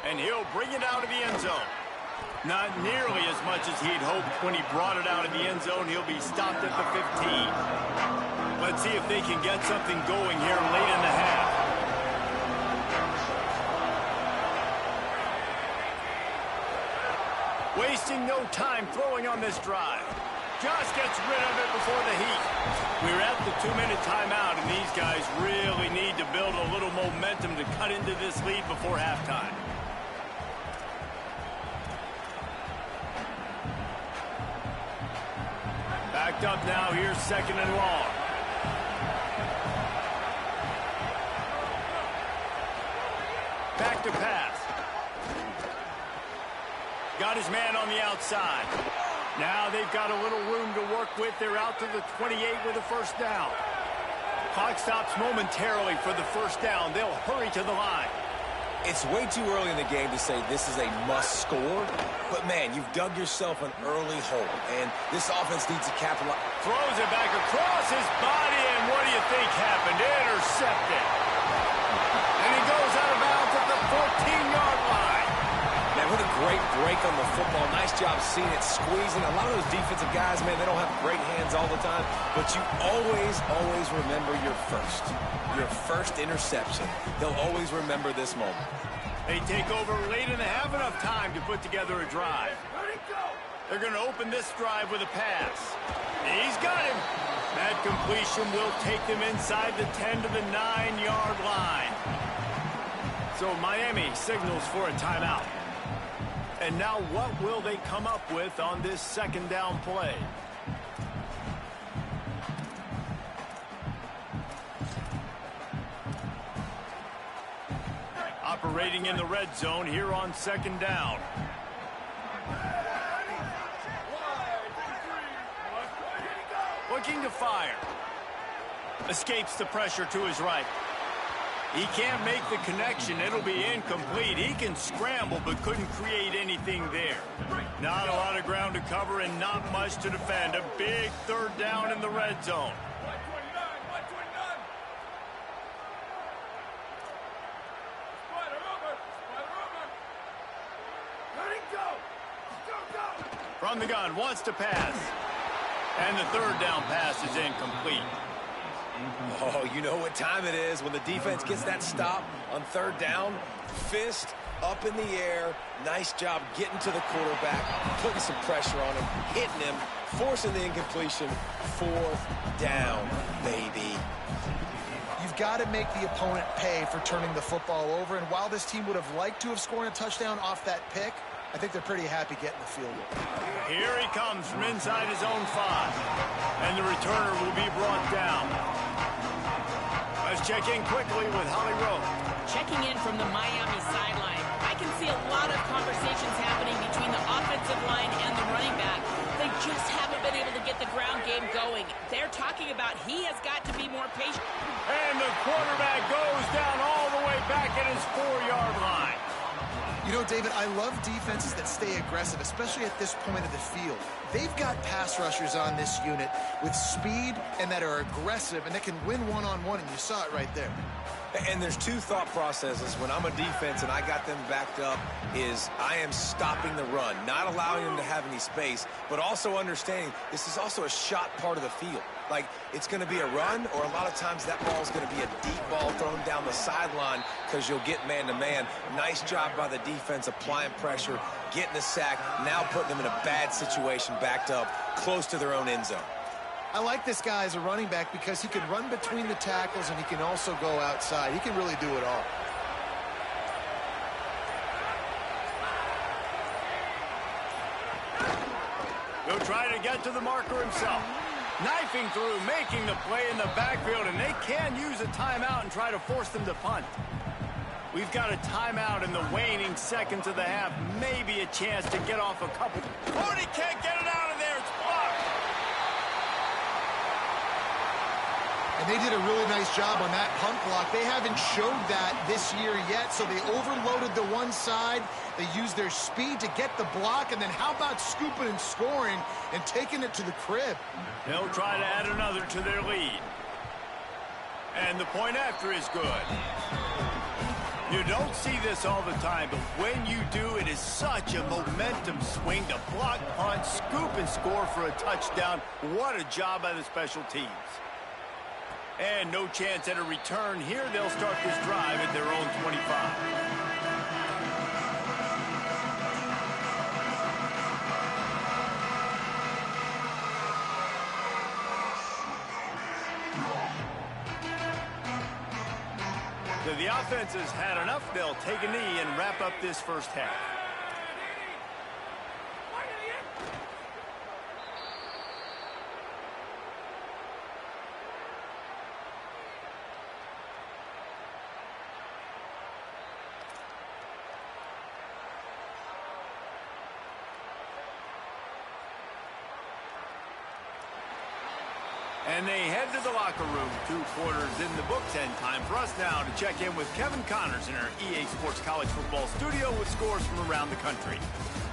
And he'll bring it out of the end zone. Not nearly as much as he'd hoped when he brought it out of the end zone. He'll be stopped at the 15. Let's see if they can get something going here late in the half. Wasting no time throwing on this drive. Just gets rid of it before the heat. We're at the 2-minute timeout, and these guys really need to build a little momentum to cut into this lead before halftime. Backed up now, here's 2nd and long. Back to pass. Got his man on the outside. Now they've got a little room to work with. They're out to the 28 with a first down. Clock stops momentarily for the first down. They'll hurry to the line. It's way too early in the game to say this is a must score, but man, you've dug yourself an early hole, and this offense needs to capitalize. Throws it back across his body, and what do you think happened? Intercepted. And he goes out of bounds at the 14-yard line. Man, what a great break on the football. Nice job seeing it squeezing. A lot of those defensive guys, man, they don't have great hands all the time, but you always remember your first interception. They'll always remember this moment. They take over late in the half, enough time to put together a drive. They're going to open this drive with a pass. He's got him. That completion will take them inside the 10 to the 9-yard line. So Miami signals for a timeout. And now what will they come up with on this 2nd down play? Operating in the red zone here on 2nd down. Looking to fire. Escapes the pressure to his right. He can't make the connection. It'll be incomplete. He can scramble, but couldn't create anything there. Not a lot of ground to cover and not much to defend. A big 3rd down in the red zone. From the gun, wants to pass. And the 3rd down pass is incomplete. Oh, you know what time it is when the defense gets that stop on 3rd down. Fist up in the air. Nice job getting to the quarterback, putting some pressure on him, hitting him, forcing the incompletion. 4th down, baby. You've got to make the opponent pay for turning the football over, and while this team would have liked to have scored a touchdown off that pick, I think they're pretty happy getting the field goal. Here he comes from inside his own 5. And the returner will be brought down. Let's check in quickly with Holly Rowe. Checking in from the Miami sideline. I can see a lot of conversations happening between the offensive line and the running back. They just haven't been able to get the ground game going. They're talking about he has got to be more patient. And the quarterback goes down all the way back at his 4-yard line. You know, David, I love defenses that stay aggressive, especially at this point of the field. They've got pass rushers on this unit with speed and that are aggressive and that can win one-on-one, and you saw it right there. And there's two thought processes when I'm a defense and I got them backed up is I am stopping the run, not allowing them to have any space, but also understanding this is also a shot part of the field. Like, it's going to be a run, or a lot of times that ball is going to be a deep ball thrown down the sideline because you'll get man-to-man. Nice job by the defense applying pressure, getting the sack, now putting them in a bad situation backed up close to their own end zone. I like this guy as a running back because he can run between the tackles and he can also go outside. He can really do it all. He'll try to get to the marker himself. Knifing through, making the play in the backfield, and they can use a timeout and try to force them to punt. We've got a timeout in the waning seconds of the half. Maybe a chance to get off a couple. Oh, he can't get it out of there. It's blocked. And they did a really nice job on that punt block. They haven't showed that this year yet, so they overloaded the one side. They used their speed to get the block, and then how about scooping and scoring and taking it to the crib? They'll try to add another to their lead. And the point after is good. You don't see this all the time, but when you do, it is such a momentum swing to block, punt, scoop, and score for a touchdown. What a job by the special teams. And no chance at a return here. They'll start this drive at their own 25. So the offense has had enough. They'll take a knee and wrap up this first half. And they head to the locker room. 2 quarters in the books, and time for us now to check in with Kevin Connors in our EA Sports College Football studio with scores from around the country.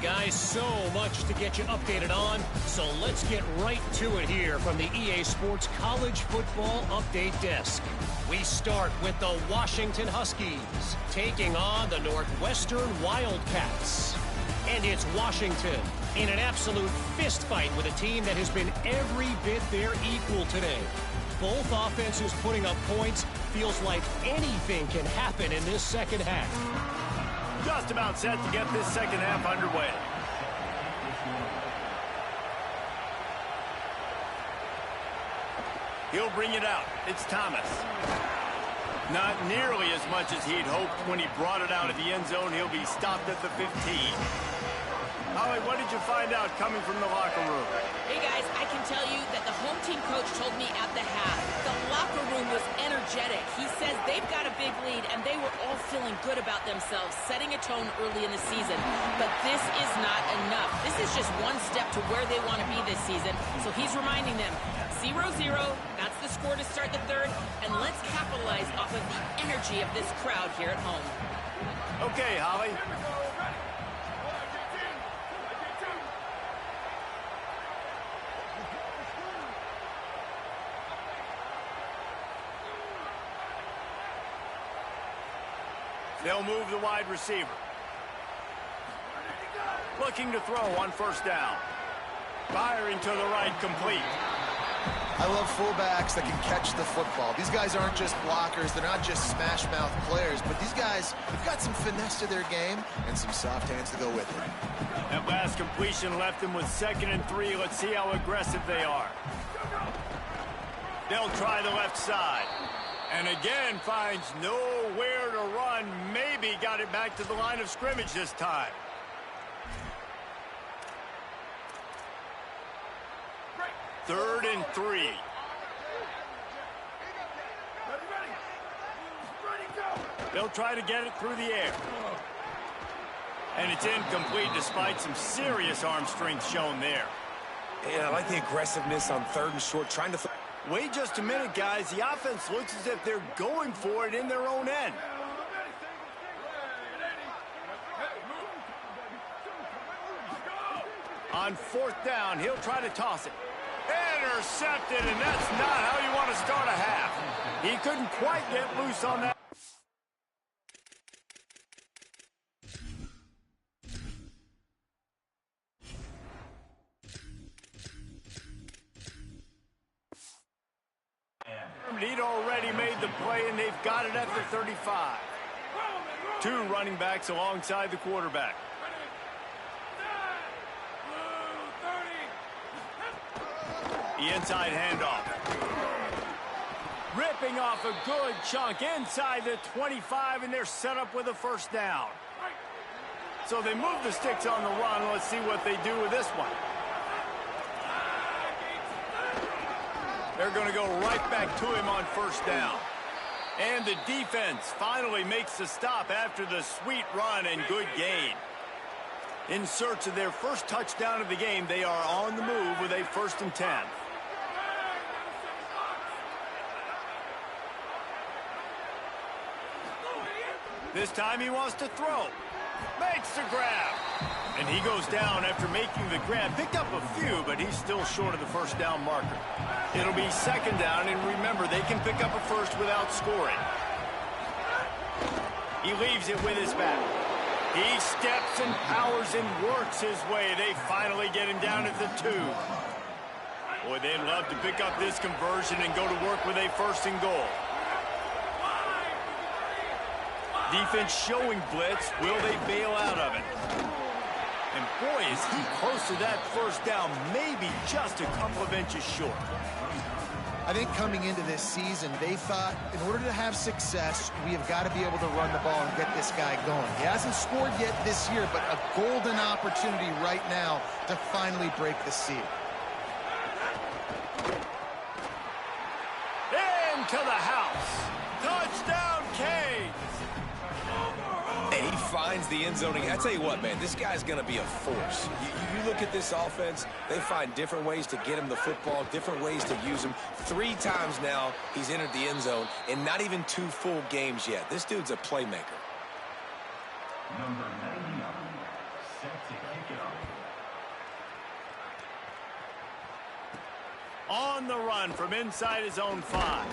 Guys, so much to get you updated on, so let's get right to it here from the EA Sports College Football Update Desk. We start with the Washington Huskies taking on the Northwestern Wildcats. And it's Washington in an absolute fist fight with a team that has been every bit their equal today. Both offenses putting up points. Feels like anything can happen in this second half. Just about set to get this second half underway. He'll bring it out. It's Thomas. Not nearly as much as he'd hoped when he brought it out of the end zone. He'll be stopped at the 15. Holly, what did you find out coming from the locker room? Hey, guys, I can tell you that the home team coach told me at the half, the locker room was energetic. He says they've got a big lead, and they were all feeling good about themselves, setting a tone early in the season. But this is not enough. This is just one step to where they want to be this season. So he's reminding them, 0-0, that's the score to start the third, and let's capitalize off of the energy of this crowd here at home. Okay, Holly. They'll move the wide receiver. Looking to throw on first down. Firing to the right, complete. I love fullbacks that can catch the football. These guys aren't just blockers. They're not just smash-mouth players. But these guys have got some finesse to their game and some soft hands to go with it. That last completion left them with 2nd and 3. Let's see how aggressive they are. They'll try the left side. And again, finds nowhere to run. Maybe got it back to the line of scrimmage this time. Third and 3. They'll try to get it through the air. And it's incomplete despite some serious arm strength shown there. Yeah, I like the aggressiveness on 3rd and short, trying to... Wait just a minute, guys. The offense looks as if they're going for it in their own end. On 4th down, he'll try to toss it. Intercepted, and that's not how you want to start a half. He couldn't quite get loose on that. He'd already made the play, and they've got it at the 35. 2 running backs alongside the quarterback. The inside handoff. Ripping off a good chunk inside the 25, and they're set up with a first down. So they move the sticks on the run. Let's see what they do with this one. They're going to go right back to him on first down. And the defense finally makes the stop after the sweet run and good gain. In search of their first touchdown of the game, they are on the move with a 1st and 10. This time he wants to throw. Makes the grab. And he goes down after making the grab. Picked up a few, but he's still short of the first down marker. It'll be second down, and remember, they can pick up a first without scoring. He leaves it with his back. He steps and powers and works his way. They finally get him down at the 2. Boy, they'd love to pick up this conversion and go to work with a first and goal. Defense showing blitz. Will they bail out of it? And boy, is he close to that first down, maybe just a couple of inches short. I think coming into this season, they thought in order to have success, we have got to be able to run the ball and get this guy going. He hasn't scored yet this year, but a golden opportunity right now to finally break the seal. Into the house. Touchdown, Canes. And he finds the end zone. I tell you what, man, this guy's going to be a force. You look at this offense, they find different ways to get him the football, different ways to use him. 3 times now he's entered the end zone, and not even 2 full games yet. This dude's a playmaker. Number 99, set to kick it off. On the run from inside his own 5.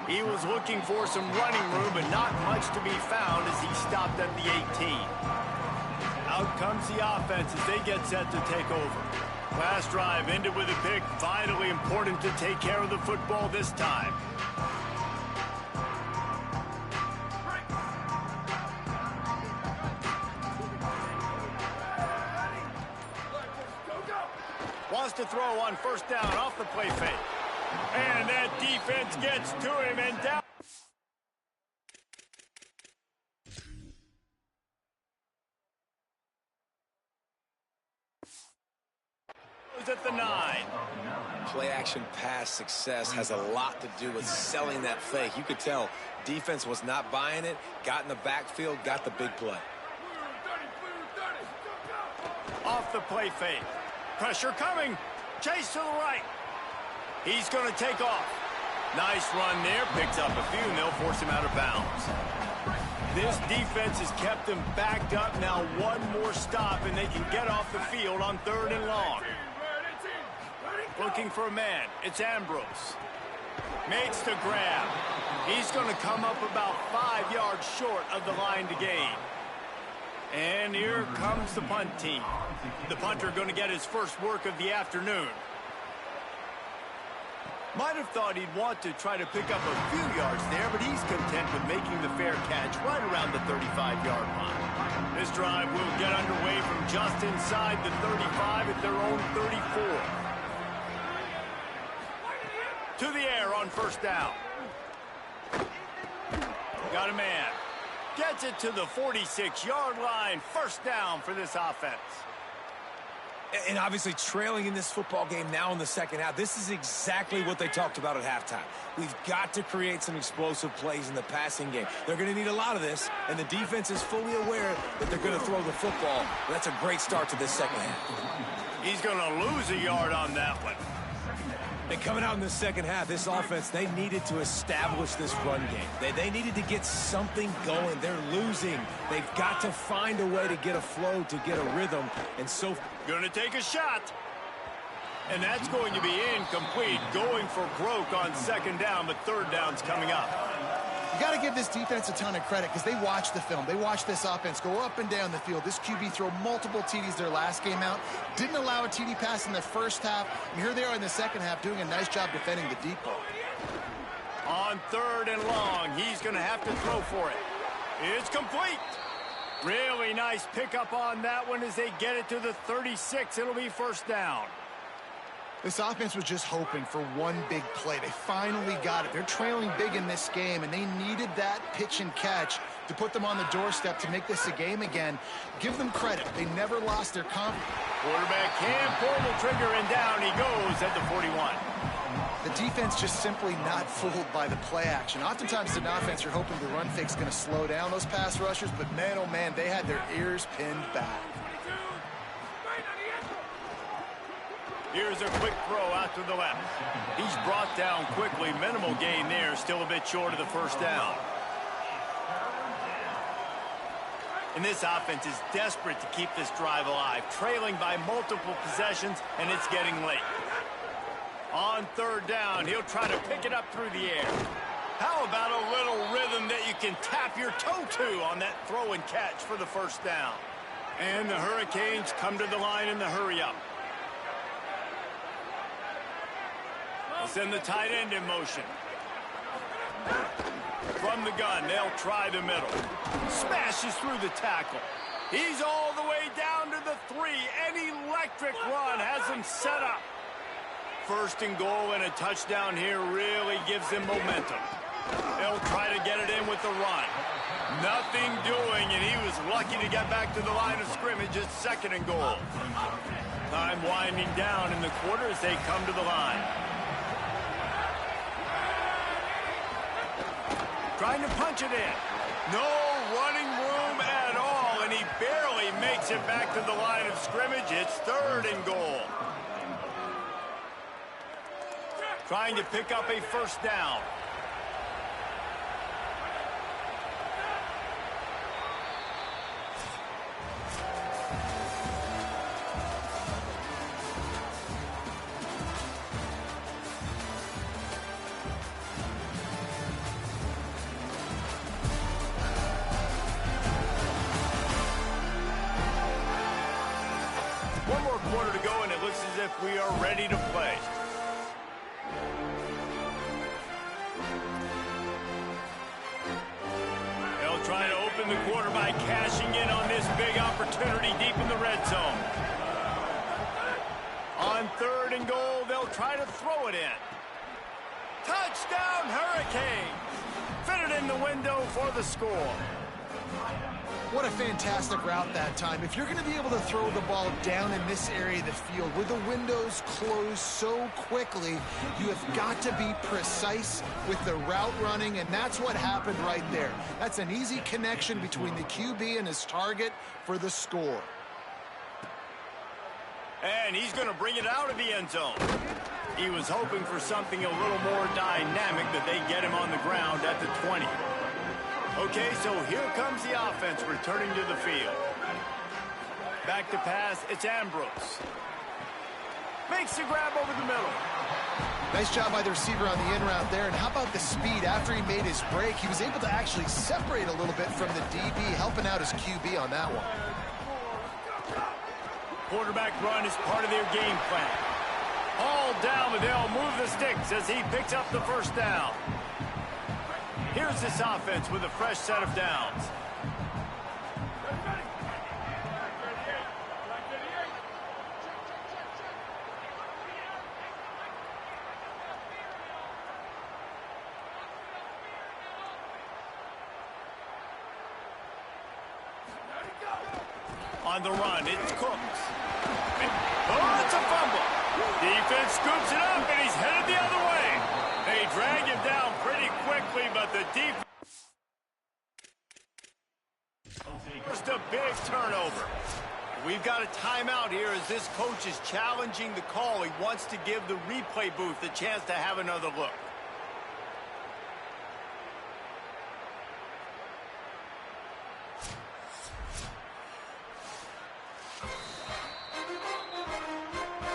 He was looking for some running room, but not much to be found as he stopped at the 18. Out comes the offense as they get set to take over. Last drive ended with a pick. Vitally important to take care of the football this time. Wants to throw on first down off the play fake. And that defense gets to him and down. At the 9. Play action pass success has a lot to do with selling that fake. You could tell defense was not buying it, got in the backfield, got the big play. Off the play fake. Pressure coming. Chase to the right. He's going to take off. Nice run there. Picks up a few, and they'll force him out of bounds. This defense has kept them backed up. Now one more stop, and they can get off the field on 3rd and long. Looking for a man. It's Ambrose. Makes the grab. He's going to come up about 5 yards short of the line to gain. And here comes the punt team. The punter going to get his first work of the afternoon. Might have thought he'd want to try to pick up a few yards there, but he's content with making the fair catch right around the 35-yard line. This drive will get underway from just inside the 35 at their own 34. To the air on first down. Got a man. Gets it to the 46-yard line. First down for this offense. And obviously trailing in this football game now in the second half. This is exactly what they talked about at halftime. We've got to create some explosive plays in the passing game. They're going to need a lot of this, and the defense is fully aware that they're going to throw the football. That's a great start to this second half. He's going to lose a yard on that one. And coming out in the second half, this offense, they needed to establish this run game. They needed to get something going. They're losing. They've got to find a way to get a flow, to get a rhythm. And so... Going to take a shot. And that's going to be incomplete. Going for broke on second down, but third down's coming up. You got to give this defense a ton of credit because they watch the film. They watch this offense go up and down the field. This QB throw multiple TDs their last game out. Didn't allow a TD pass in the first half. And here they are in the second half doing a nice job defending the deep ball. On 3rd and long, he's going to have to throw for it. It's complete. Really nice pickup on that one as they get it to the 36. It'll be first down. This offense was just hoping for one big play. They finally got it. They're trailing big in this game, and they needed that pitch and catch to put them on the doorstep to make this a game again. Give them credit. They never lost their confidence. Quarterback can pull the trigger, and down he goes at the 41. The defense just simply not fooled by the play action. Oftentimes, in offense, you're hoping the run fake's going to slow down those pass rushers, but man, oh man, they had their ears pinned back. Here's a quick throw out to the left. He's brought down quickly. Minimal gain there. Still a bit short of the first down. And this offense is desperate to keep this drive alive, trailing by multiple possessions, and it's getting late. On third down, he'll try to pick it up through the air. How about a little rhythm that you can tap your toe to on that throw and catch for the first down? And the Hurricanes come to the line in the hurry-up. They'll send the tight end in motion. From the gun, they'll try the middle. Smashes through the tackle. He's all the way down to the 3. An electric run has him set up. First and goal and a touchdown here really gives him momentum. They'll try to get it in with the run. Nothing doing, and he was lucky to get back to the line of scrimmage at second and goal. Time winding down in the quarter as they come to the line. Trying to punch it in. No running room at all, and he barely makes it back to the line of scrimmage. It's third and goal. Trying to pick up a first down. One more quarter to go, and it looks as if we are ready to play. They'll try to open the quarter by cashing in on this big opportunity deep in the red zone. On third and goal, they'll try to throw it in. Touchdown, Hurricanes! Fitted in the window for the score. What a fantastic route that time. If you're going to be able to throw the ball down in this area of the field where the windows close so quickly, you have got to be precise with the route running, and that's what happened right there. That's an easy connection between the QB and his target for the score. And he's going to bring it out of the end zone. He was hoping for something a little more dynamic, but they get him on the ground at the 20. Okay, so here comes the offense returning to the field. Back to pass, it's Ambrose. Makes the grab over the middle. Nice job by the receiver on the in route there. And how about the speed? After he made his break, he was able to actually separate a little bit from the DB, helping out his QB on that one. Quarterback run is part of their game plan. All down, but they'll move the sticks as he picks up the first down. Here's this offense with a fresh set of downs. On the run, it's Cooks. Oh, it's a fumble. Defense scoops it up, and he's headed the other way. They drag him down pretty quickly, but the defense... Just a big turnover. We've got a timeout here as this coach is challenging the call. He wants to give the replay booth a chance to have another look.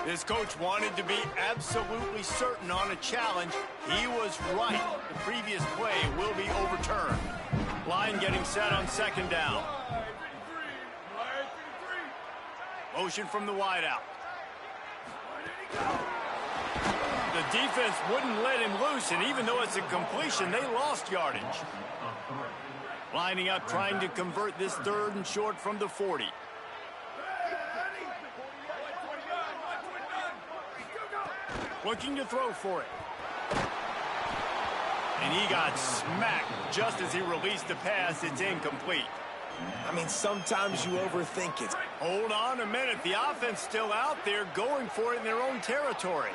This coach wanted to be absolutely certain on a challenge. He was right. The previous play will be overturned. Line getting set on second down. Motion from the wideout. The defense wouldn't let him loose, and even though it's a completion, they lost yardage. Lining up, trying to convert this third and short from the 40. Looking to throw for it. And he got smacked just as he released the pass. It's incomplete. I mean, sometimes you overthink it. Hold on a minute. The offense still out there going for it in their own territory.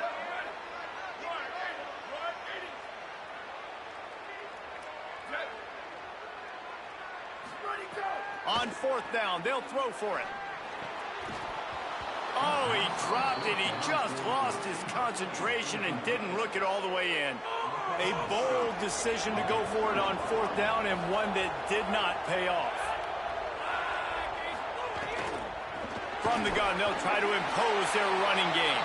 On fourth down, they'll throw for it. Oh, he dropped it. He just lost his concentration and didn't look it all the way in. A bold decision to go for it on fourth down, and one that did not pay off. From the gun, they'll try to impose their running game.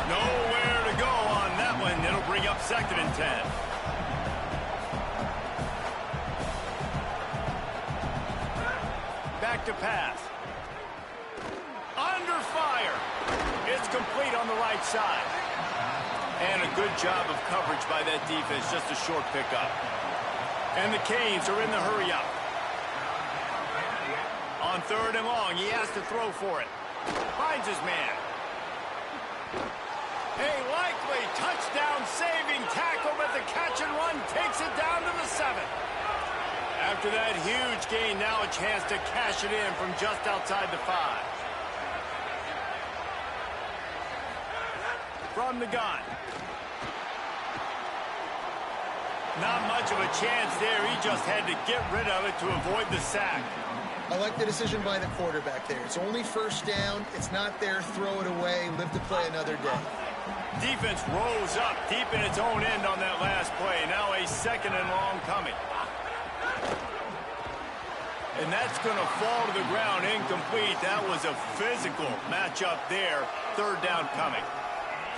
Nowhere to go on that one. It'll bring up 2nd and 10. Back to pass. Under fire. It's complete on the right side. And a good job of coverage by that defense. Just a short pickup. And the Canes are in the hurry up. On 3rd and long, he has to throw for it. Finds his man. A likely touchdown-saving tackle, but the catch and run takes it down to the 7. After that huge gain, now a chance to cash it in from just outside the 5. From the gun. Not much of a chance there. He just had to get rid of it to avoid the sack. I like the decision by the quarterback there. It's only 1st down. It's not there. Throw it away. Live to play another day. Defense rose up deep in its own end on that last play. Now a 2nd and long coming. And that's going to fall to the ground incomplete. That was a physical matchup there. 3rd down coming.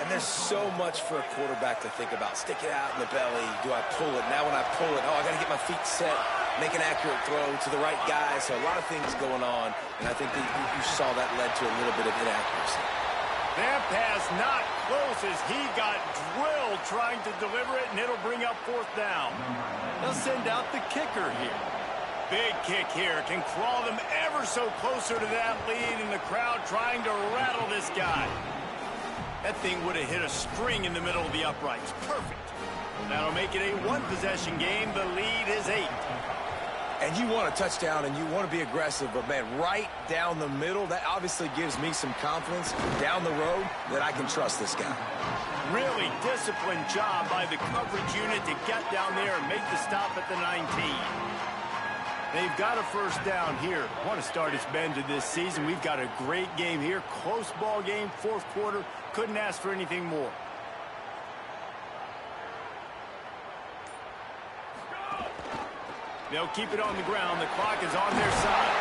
And there's so much for a quarterback to think about. Stick it out in the belly. Do I pull it? Now when I pull it, I got to get my feet set, make an accurate throw to the right guy. So a lot of things going on, and I think that you saw that led to a little bit of inaccuracy. That pass not close as he got drilled trying to deliver it, and it'll bring up 4th down. They'll send out the kicker here. Big kick here. Can crawl them ever so closer to that lead, and the crowd trying to rattle this guy. That thing would have hit a string in the middle of the uprights. Perfect. That'll make it a 1-possession game. The lead is 8. And you want a touchdown and you want to be aggressive, but, man, right down the middle, that obviously gives me some confidence down the road that I can trust this guy. Really disciplined job by the coverage unit to get down there and make the stop at the 19. They've got a 1st down here. Want to start its bend to this season. We've got a great game here. Close ball game, 4th quarter. Couldn't ask for anything more. They'll keep it on the ground. The clock is on their side.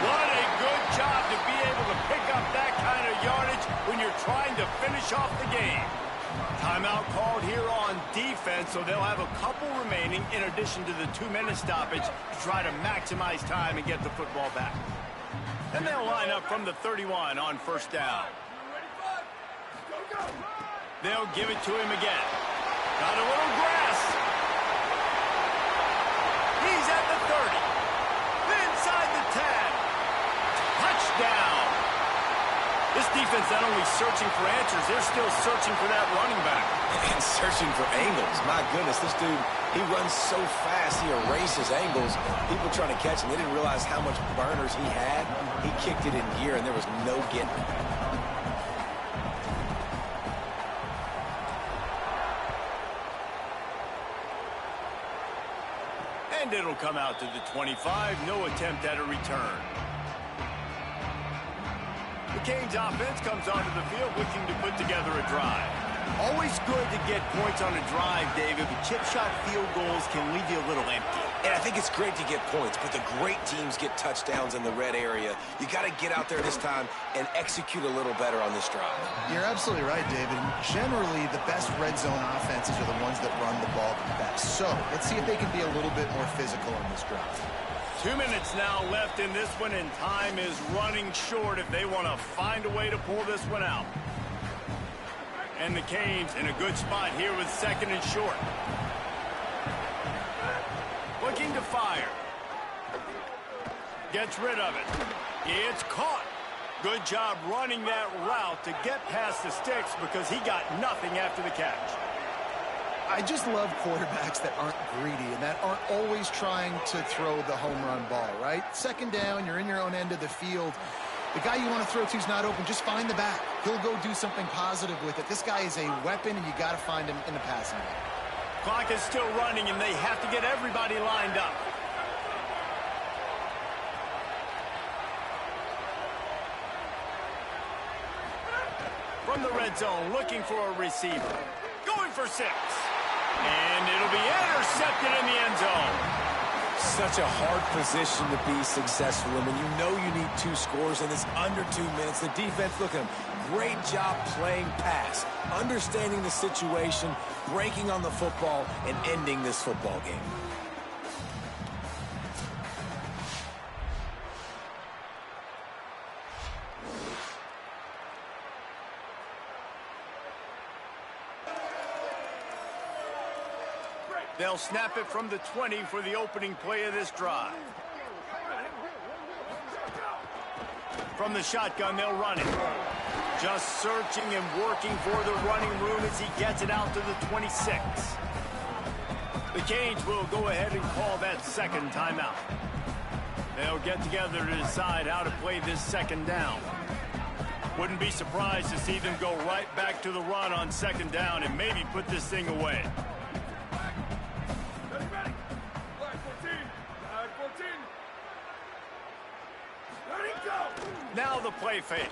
What a good job to be able to pick up that kind of yardage when you're trying to finish off the game. Timeout called here on defense, so they'll have a couple remaining in addition to the 2-minute stoppage to try to maximize time and get the football back. And they'll line up from the 31 on 1st down. They'll give it to him again. Got a little grass. He's at the 30. Inside the 10. Touchdown. This defense not only searching for answers, they're still searching for that running back. And searching for angles. My goodness, this dude, he runs so fast, he erases angles. People trying to catch him, they didn't realize how much burners he had. He kicked it in gear, and there was no getting it. And it'll come out to the 25. No attempt at a return. The Canes offense comes onto the field looking to put together a drive. Always good to get points on a drive, David, but chip shot field goals can leave you a little empty. And I think it's great to get points, but the great teams get touchdowns in the red area. You got to get out there this time and execute a little better on this drive. You're absolutely right, David. Generally, the best red zone offenses are the ones that run the ball the best. So let's see if they can be a little bit more physical on this drive. 2 minutes now left in this one, and time is running short if they want to find a way to pull this one out. And the Canes in a good spot here with 2nd and short. Looking to fire. Gets rid of it. It's caught. Good job running that route to get past the sticks because he got nothing after the catch. I just love quarterbacks that aren't greedy and that aren't always trying to throw the home run ball, right? 2nd down, you're in your own end of the field. The guy you want to throw to is not open. Just find the back. He'll go do something positive with it. This guy is a weapon, and you got to find him in the passing game. Clock is still running, and they have to get everybody lined up. From the red zone, looking for a receiver. Going for 6. And it'll be intercepted in the end zone. Such a hard position to be successful in when you know you need 2 scores and it's under 2 minutes. The defense, look at them. Great job playing pass, understanding the situation, breaking on the football, and ending this football game. They'll snap it from the 20 for the opening play of this drive. From the shotgun, they'll run it. Just searching and working for the running room as he gets it out to the 26. The Canes will go ahead and call that second timeout. They'll get together to decide how to play this second down. Wouldn't be surprised to see them go right back to the run on second down and maybe put this thing away. Now the play fake.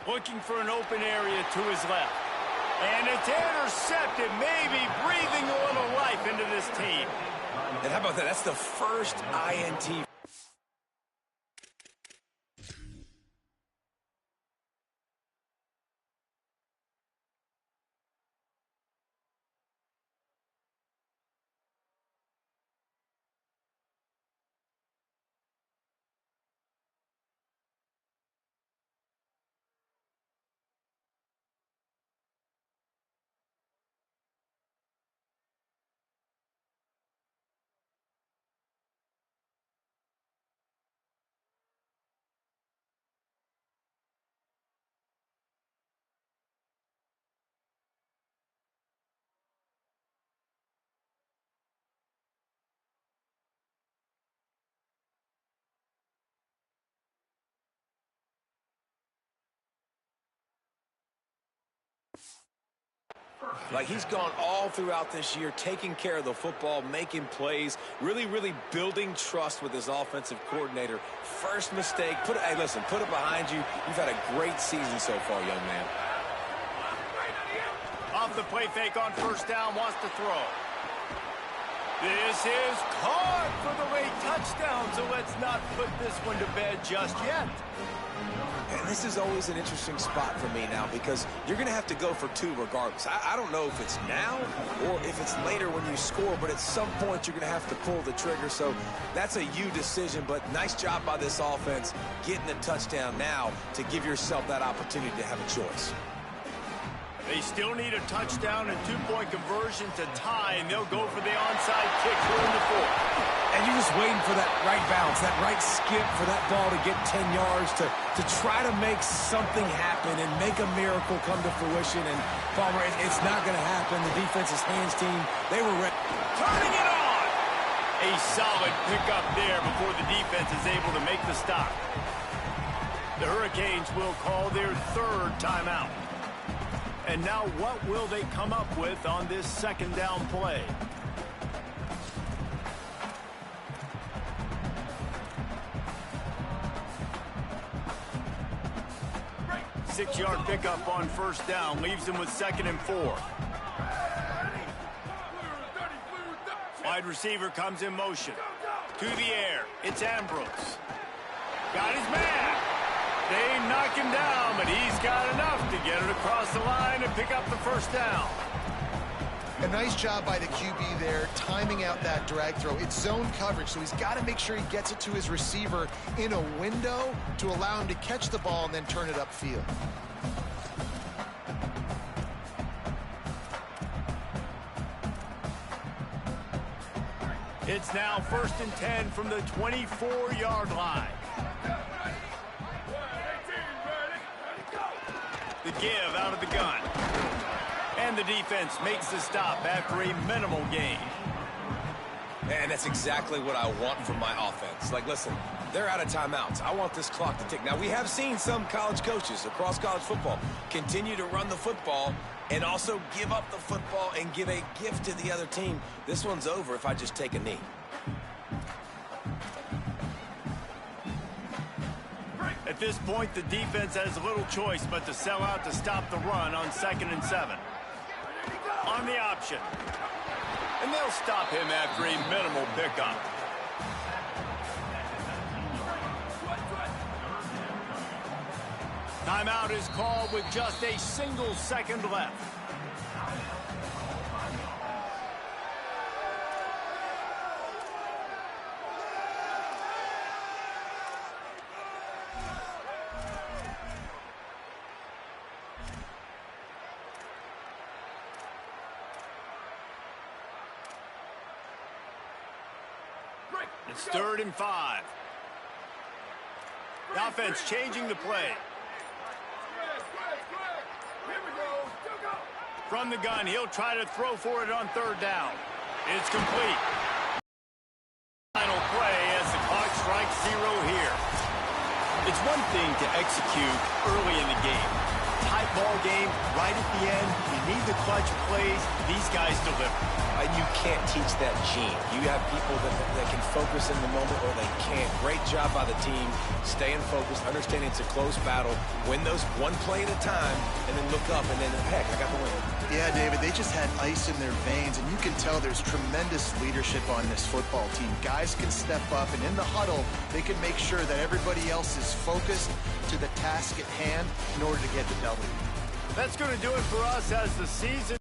Looking for an open area to his left. And it's intercepted, maybe breathing a little life into this team. And how about that? That's the first INT. Like he's gone all throughout this year, taking care of the football, making plays, really building trust with his offensive coordinator. First mistake, hey, listen, put it behind you. You've had a great season so far, young man. Off the play fake on first down, wants to throw. This is caught for the late touchdown, so let's not put this one to bed just yet. And this is always an interesting spot for me now because you're going to have to go for 2 regardless. I don't know if it's now or if it's later when you score, but at some point you're going to have to pull the trigger. So that's a you decision, but nice job by this offense getting a touchdown now to give yourself that opportunity to have a choice. They still need a touchdown and 2-point conversion to tie, and they'll go for the onside kick here in the 4th. And you're just waiting for that right bounce, that right skip for that ball to get 10 yards to try to make something happen and make a miracle come to fruition. And, Palmer, it's not going to happen. The defense's hands team, they were ready. Turning it on! A solid pickup there before the defense is able to make the stop. The Hurricanes will call their 3rd timeout. And now what will they come up with on this second down play? Six-yard pickup on first down leaves them with 2nd and 4. Wide receiver comes in motion. To the air. It's Ambrose. Got his man. They knock him down, but he's got enough to get it across the line and pick up the first down. A nice job by the QB there, timing out that drag throw. It's zone coverage, so he's got to make sure he gets it to his receiver in a window to allow him to catch the ball and then turn it upfield. It's now 1st and 10 from the 24-yard line. The give out of the gun. And the defense makes the stop after a minimal gain. And that's exactly what I want from my offense. Like, listen, they're out of timeouts. I want this clock to tick. Now, we have seen some college coaches across college football continue to run the football and also give up the football and give a gift to the other team. This one's over if I just take a knee. At this point, the defense has little choice but to sell out to stop the run on 2nd and 7. On the option. And they'll stop him after a minimal pickup. Timeout is called with just a single second left. It's 3rd and 5. The offense changing the play. From the gun, he'll try to throw for it on 3rd down. It's complete. Final play as the clock strikes 0 here. It's one thing to execute early in the game. Tight ball game, right at the end. You need the clutch plays. These guys deliver. And you can't teach that gene. You have people that can focus in the moment or they can't. Great job by the team, staying focused, understanding it's a close battle, win those one play at a time, and then look up, and then, heck, I got the win. Yeah, David, they just had ice in their veins, and you can tell there's tremendous leadership on this football team. Guys can step up, and in the huddle, they can make sure that everybody else is focused to the task at hand in order to get the W. That's going to do it for us as the season